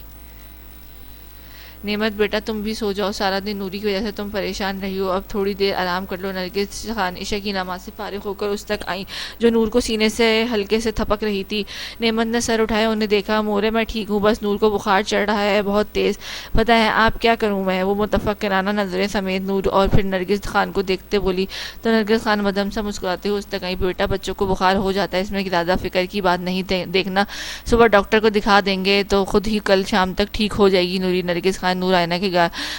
نعمت بیٹا تم بھی سو جاؤ، سارا دن نوری کی وجہ سے تم پریشان رہی ہو، اب تھوڑی دیر آرام کر لو۔ نرگس خان عشاء کی نماز سے فارغ ہو کر اس تک آئیں جو نور کو سینے سے ہلکے سے تھپک رہی تھی۔ نعمت نے سر اٹھایا، انہیں دیکھا۔ مورے میں ٹھیک ہوں، بس نور کو بخار چڑھ رہا ہے بہت تیز۔ پتہ ہے آپ کیا کروں میں؟ وہ متفکرانہ نظریں سمیت نور اور پھر نرگس خان کو دیکھتے بولی تو نرگس خان مدھم سا مسکراتے ہوئے اس تک آئی۔ بیٹا بچوں کو بخار ہو جاتا ہے، اس میں زیادہ فکر کی بات نہیں، دیکھنا صبح ڈاکٹر کو دکھا دیں گے تو خود ہی کل شام تک ٹھیک ہو جائے گی نوری۔ نرگس خان نور آئینہ کے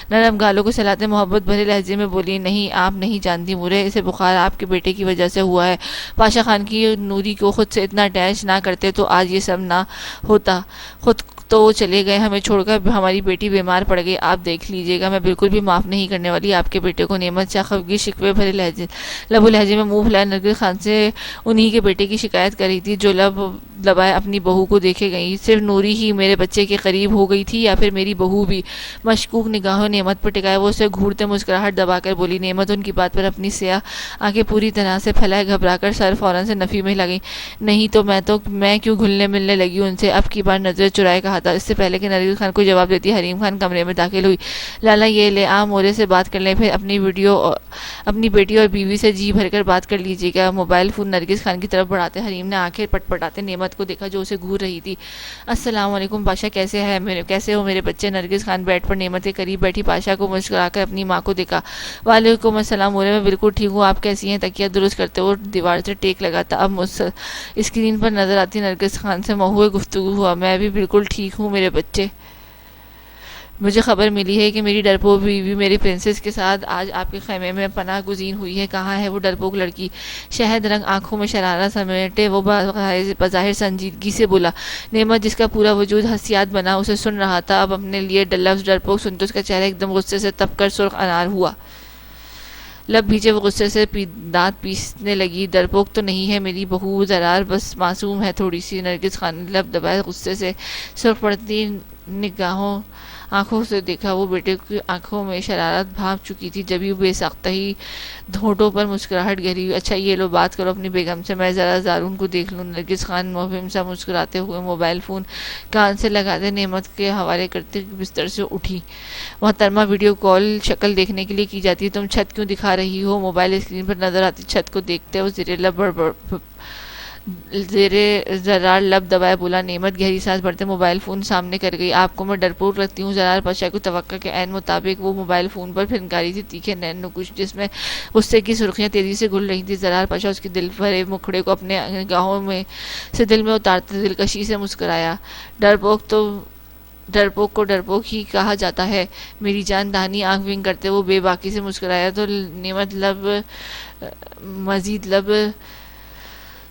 نرم گالوں کو سہلاتے محبت بھرے لہجے میں بولی، نہیں آپ نہیں جانتی مورے، اسے بخار آپ کے بیٹے کی وجہ سے ہوا ہے۔ پاشا خان کی نوری کو خود سے اتنا اٹیچ نہ کرتے تو آج یہ سب نہ ہوتا۔ خود تو وہ چلے گئے ہمیں چھوڑ کر، ہماری بیٹی بیمار پڑ گئی، آپ دیکھ لیجئے گا، میں بالکل بھی معاف نہیں کرنے والی آپ کے بیٹے کو۔ نعمت شاہ خفگی شکوے بھرے لب و لہجے میں منہ پھیلائے نرگس خان سے انہی کے بیٹے کی شکایت کر رہی تھی جو لب دبائے اپنی بہو کو دیکھے گئی۔ صرف نوری ہی میرے بچے کے قریب ہو گئی تھی یا پھر میری بہو بھی؟ مشکوک نگاہوں نعمت پر ٹکائے وہ اسے گھورتے مسکراہٹ دبا کر بولی۔ نعمت ان کی بات پر اپنی سیاہ آنکھیں پوری طرح سے پھیلائے گھبرا کر سر فوراً سے نفی میں لگی۔ نہیں تو میں کیوں گھلنے ملنے لگی ان سے؟ اب کی بار نظر چرائے کہا تھا۔ اس سے پہلے کہ نرگس خان کو جواب دیتی حریم خان کمرے میں داخل ہوئی۔ لالا یہ لے آپ مورے سے بات کر لیں، پھر اپنی بیٹی اور بیوی سے جی بھر کر بات کر لیجیے گا۔ موبائل فون نرگس خان کی طرف بڑھاتے حریم نے آنکھیں پٹپٹاتے نعمت کو دیکھا جو اسے گھور رہی تھی۔ السلام علیکم پاشا، کیسے ہو میرے بچے؟ نرگس خان بیڈ پر نعمت کے قریب بیٹھی پاشا کو مسکرا کر اپنی ماں کو دیکھا۔ وعلیکم السلام مورے، میں بالکل ٹھیک ہوں، آپ کیسی ہیں؟ تکیہ درست کرتے وہ دیوار سے ٹیک لگاتا اب اسکرین پر نظر آتی نرگس خان سے موضوع گفتگو ہوا۔ میں بھی بالکل ٹھیک ہوں میرے بچے، مجھے خبر ملی ہے کہ میری ڈرپوک بیوی میری پرنسس کے ساتھ آج آپ کے خیمے میں پناہ گزین ہوئی ہے۔ کہاں ہے وہ ڈرپوک لڑکی؟ شہد رنگ آنکھوں میں شرارت سمیٹے وہ بظاہر سنجیدگی سے بولا۔ نعمت جس کا پورا وجود حسیات بنا اسے سن رہا تھا اب اپنے لیے لفظ ڈرپوک سنتے اس کا چہرہ ایک دم غصے سے تپ کر سرخ انار ہوا۔ لب بھیجے وہ غصے سے دانت پیسنے لگی۔ ڈرپوک تو نہیں ہے میری بہو، زرار بس معصوم ہے تھوڑی سی۔ نرگس خان نے لب دبائے غصے سے سرخ پڑتی آنکھوں سے دیکھا۔ وہ بیٹے کی آنکھوں میں شرارت بھاپ چکی تھی جبھی بے ساختہ ہی دھونٹوں پر مسکراہٹ گہری ہوئی۔ اچھا یہ لو بات کرو اپنی بیگم سے، میں ذرا زارون کو دیکھ لوں۔ نرگس خان مبہم سا مسکراتے ہوئے موبائل فون کان سے لگاتے نعمت کے حوالے کرتے بستر سے اٹھی۔ محترمہ ویڈیو کال شکل دیکھنے کے لیے کی جاتی ہے، تم چھت کیوں دکھا رہی ہو؟ موبائل اسکرین پر نظر آتی چھت کو دیکھتے وہ زرار لب دبائے بولا۔ نعمت گہری سانس بھرتے موبائل فون سامنے کر گئی۔ آپ کو میں ڈرپوک لگتی ہوں؟ زرار پاشا کی توقع کے عین مطابق وہ موبائل فون پر پھنکاری تھی تیکھے نین نکوش جس میں غصے کی سرخیاں تیزی سے گھل رہی تھی۔ زرار پاشا اس کے دل بھرے مکھڑے کو اپنے نگاہوں میں سے دل میں اتارتے دلکشی سے مسکرایا۔ ڈرپوک کو ڈرپوک ہی کہا جاتا ہے میری جان۔ دہانی آنکھ ونگ کرتے وہ بے باکی سے مسکرایا تو نعمت مزید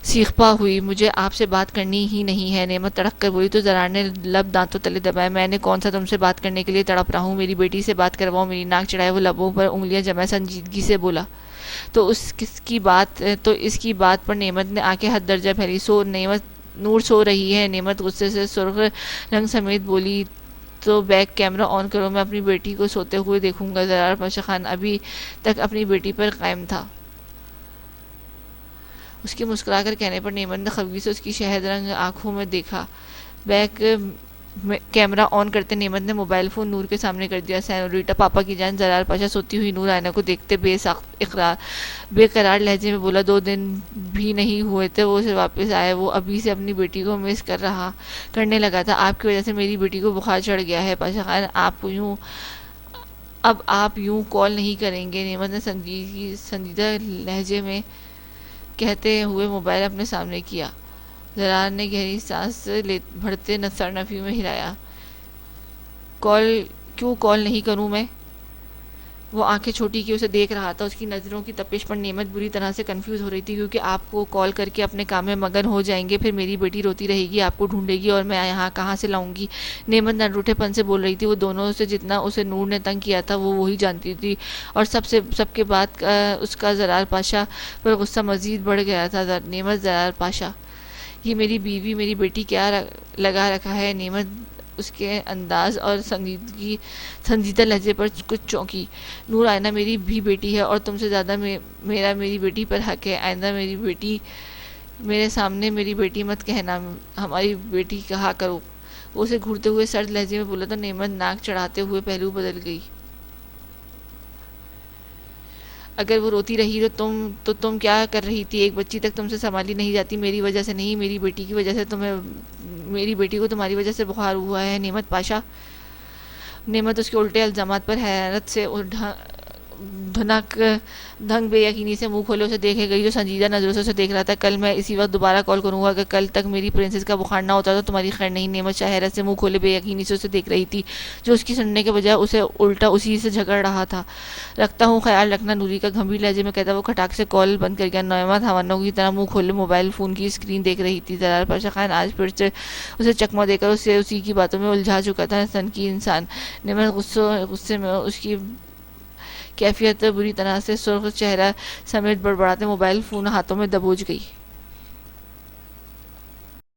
سیخپا ہوئی۔ مجھے آپ سے بات کرنی ہی نہیں ہے، نعمت تڑپ کر بولی تو زرار نے لب دانتوں تلے دبائے۔ میں نے کون سا تم سے بات کرنے کے لیے تڑپ رہا ہوں؟ میری بیٹی سے بات کرواؤ۔ میری ناک چڑھائے وہ لبوں پر انگلیاں جمائے سنجیدگی سے بولا۔ تو اس کی بات پر نعمت نے آنکھیں حد درجہ پھیلی۔ نور سو رہی ہے؟ نعمت غصے سے سرخ رنگ سمیت بولی۔ تو بیک کیمرہ آن کرو، میں اپنی بیٹی کو سوتے ہوئے دیکھوں گا۔ زرار پاشا خان ابھی تک اپنی بیٹی پر قائم تھا۔ اس کے مسکرا کر کہنے پر نعمت نے خفگی سے اس کی شہد رنگ آنکھوں میں دیکھا۔ بیک کیمرہ آن کرتے نعمت نے موبائل فون نور کے سامنے کر دیا۔ سینوریٹا پاپا کی جان، زرار پاشا سوتی ہوئی نور آئینہ کو دیکھتے بے قرار لہجے میں بولا۔ 2 دن بھی نہیں ہوئے تھے وہ اسے واپس آئے، وہ ابھی سے اپنی بیٹی کو مس کرنے لگا تھا۔ آپ کی وجہ سے میری بیٹی کو بخار چڑھ گیا ہے پاشا خان، اب آپ یوں کال نہیں کریں گے، نعمت نے سنجیدہ لہجے میں کہتے ہوئے موبائل اپنے سامنے کیا۔ زرار نے گہری سانس بھرتے سر نفی میں ہلایا. کیوں کال نہیں کروں میں؟ وہ آنکھیں چھوٹی کی اسے دیکھ رہا تھا. اس کی نظروں کی تپش پر نعمت بری طرح سے کنفیوز ہو رہی تھی، کیونکہ آپ کو کال کر کے اپنے کام میں مگن ہو جائیں گے، پھر میری بیٹی روتی رہے گی، آپ کو ڈھونڈے گی، اور میں یہاں کہاں سے لاؤں گی؟ نعمت نہ روٹھے پن سے بول رہی تھی. وہ دونوں سے جتنا اسے نور نے تنگ کیا تھا وہ وہی جانتی تھی، اور سب کے بعد اس کا زرار پاشا پر غصہ مزید بڑھ گیا تھا. نعمت، زرار پاشا، یہ میری بیوی، میری بیٹی کیا لگا رکھا ہے؟ نعمت اس کے انداز اور سنجیدہ لہجے پر کچھ چونکی. نور، آئینہ میری بھی بیٹی ہے، اور تم سے زیادہ میرا میری بیٹی پر حق ہے. آئندہ میری بیٹی میرے سامنے میری بیٹی مت کہنا، ہماری بیٹی کہا کرو. وہ اسے گھورتے ہوئے سرد لہجے میں بولا تو نعمت ناک چڑھاتے ہوئے پہلو بدل گئی. اگر وہ روتی رہی تو تم کیا کر رہی تھی؟ ایک بچی تک تم سے سنبھالی نہیں جاتی؟ میری وجہ سے نہیں، میری بیٹی کی وجہ سے. میری بیٹی کو تمہاری وجہ سے بخار ہوا ہے نعمت پاشا. نعمت اس کے الٹے الزامات پر حیرت سے دھنگ بے یقینی سے منہ کھولے اسے دیکھے گئی، جو سنجیدہ نظروں سے اسے دیکھ رہا تھا. کل میں اسی وقت دوبارہ کال کروں گا. اگر کل تک میری پرنسس کا بخار نہ ہوتا تو تمہاری خیر نہیں. نعمت حیرت سے منہ کھولے بے یقینی سے اسے دیکھ رہی تھی، جو اس کی سننے کے بجائے اسے الٹا اسی سے جھگڑ رہا تھا. رکھتا ہوں خیال رکھنا، نوری کا گھمبیر لہجے میں کہتا وہ کھٹاک سے کال بند کر گیا. نعمت حیوانوں کی طرح منہ کھولے موبائل فون کی اسکرین دیکھ رہی تھی. زرار پاشا خان آج پھر سے اسے چکمہ دے کر اسے اسی کی باتوں میں الجھا چکا تھا. سنکی انسان. نعمت غصے میں اس کی کیفیت بری طرح سے سرخ چہرہ سمیت بڑبڑاتے موبائل فون ہاتھوں میں دبوچ گئی.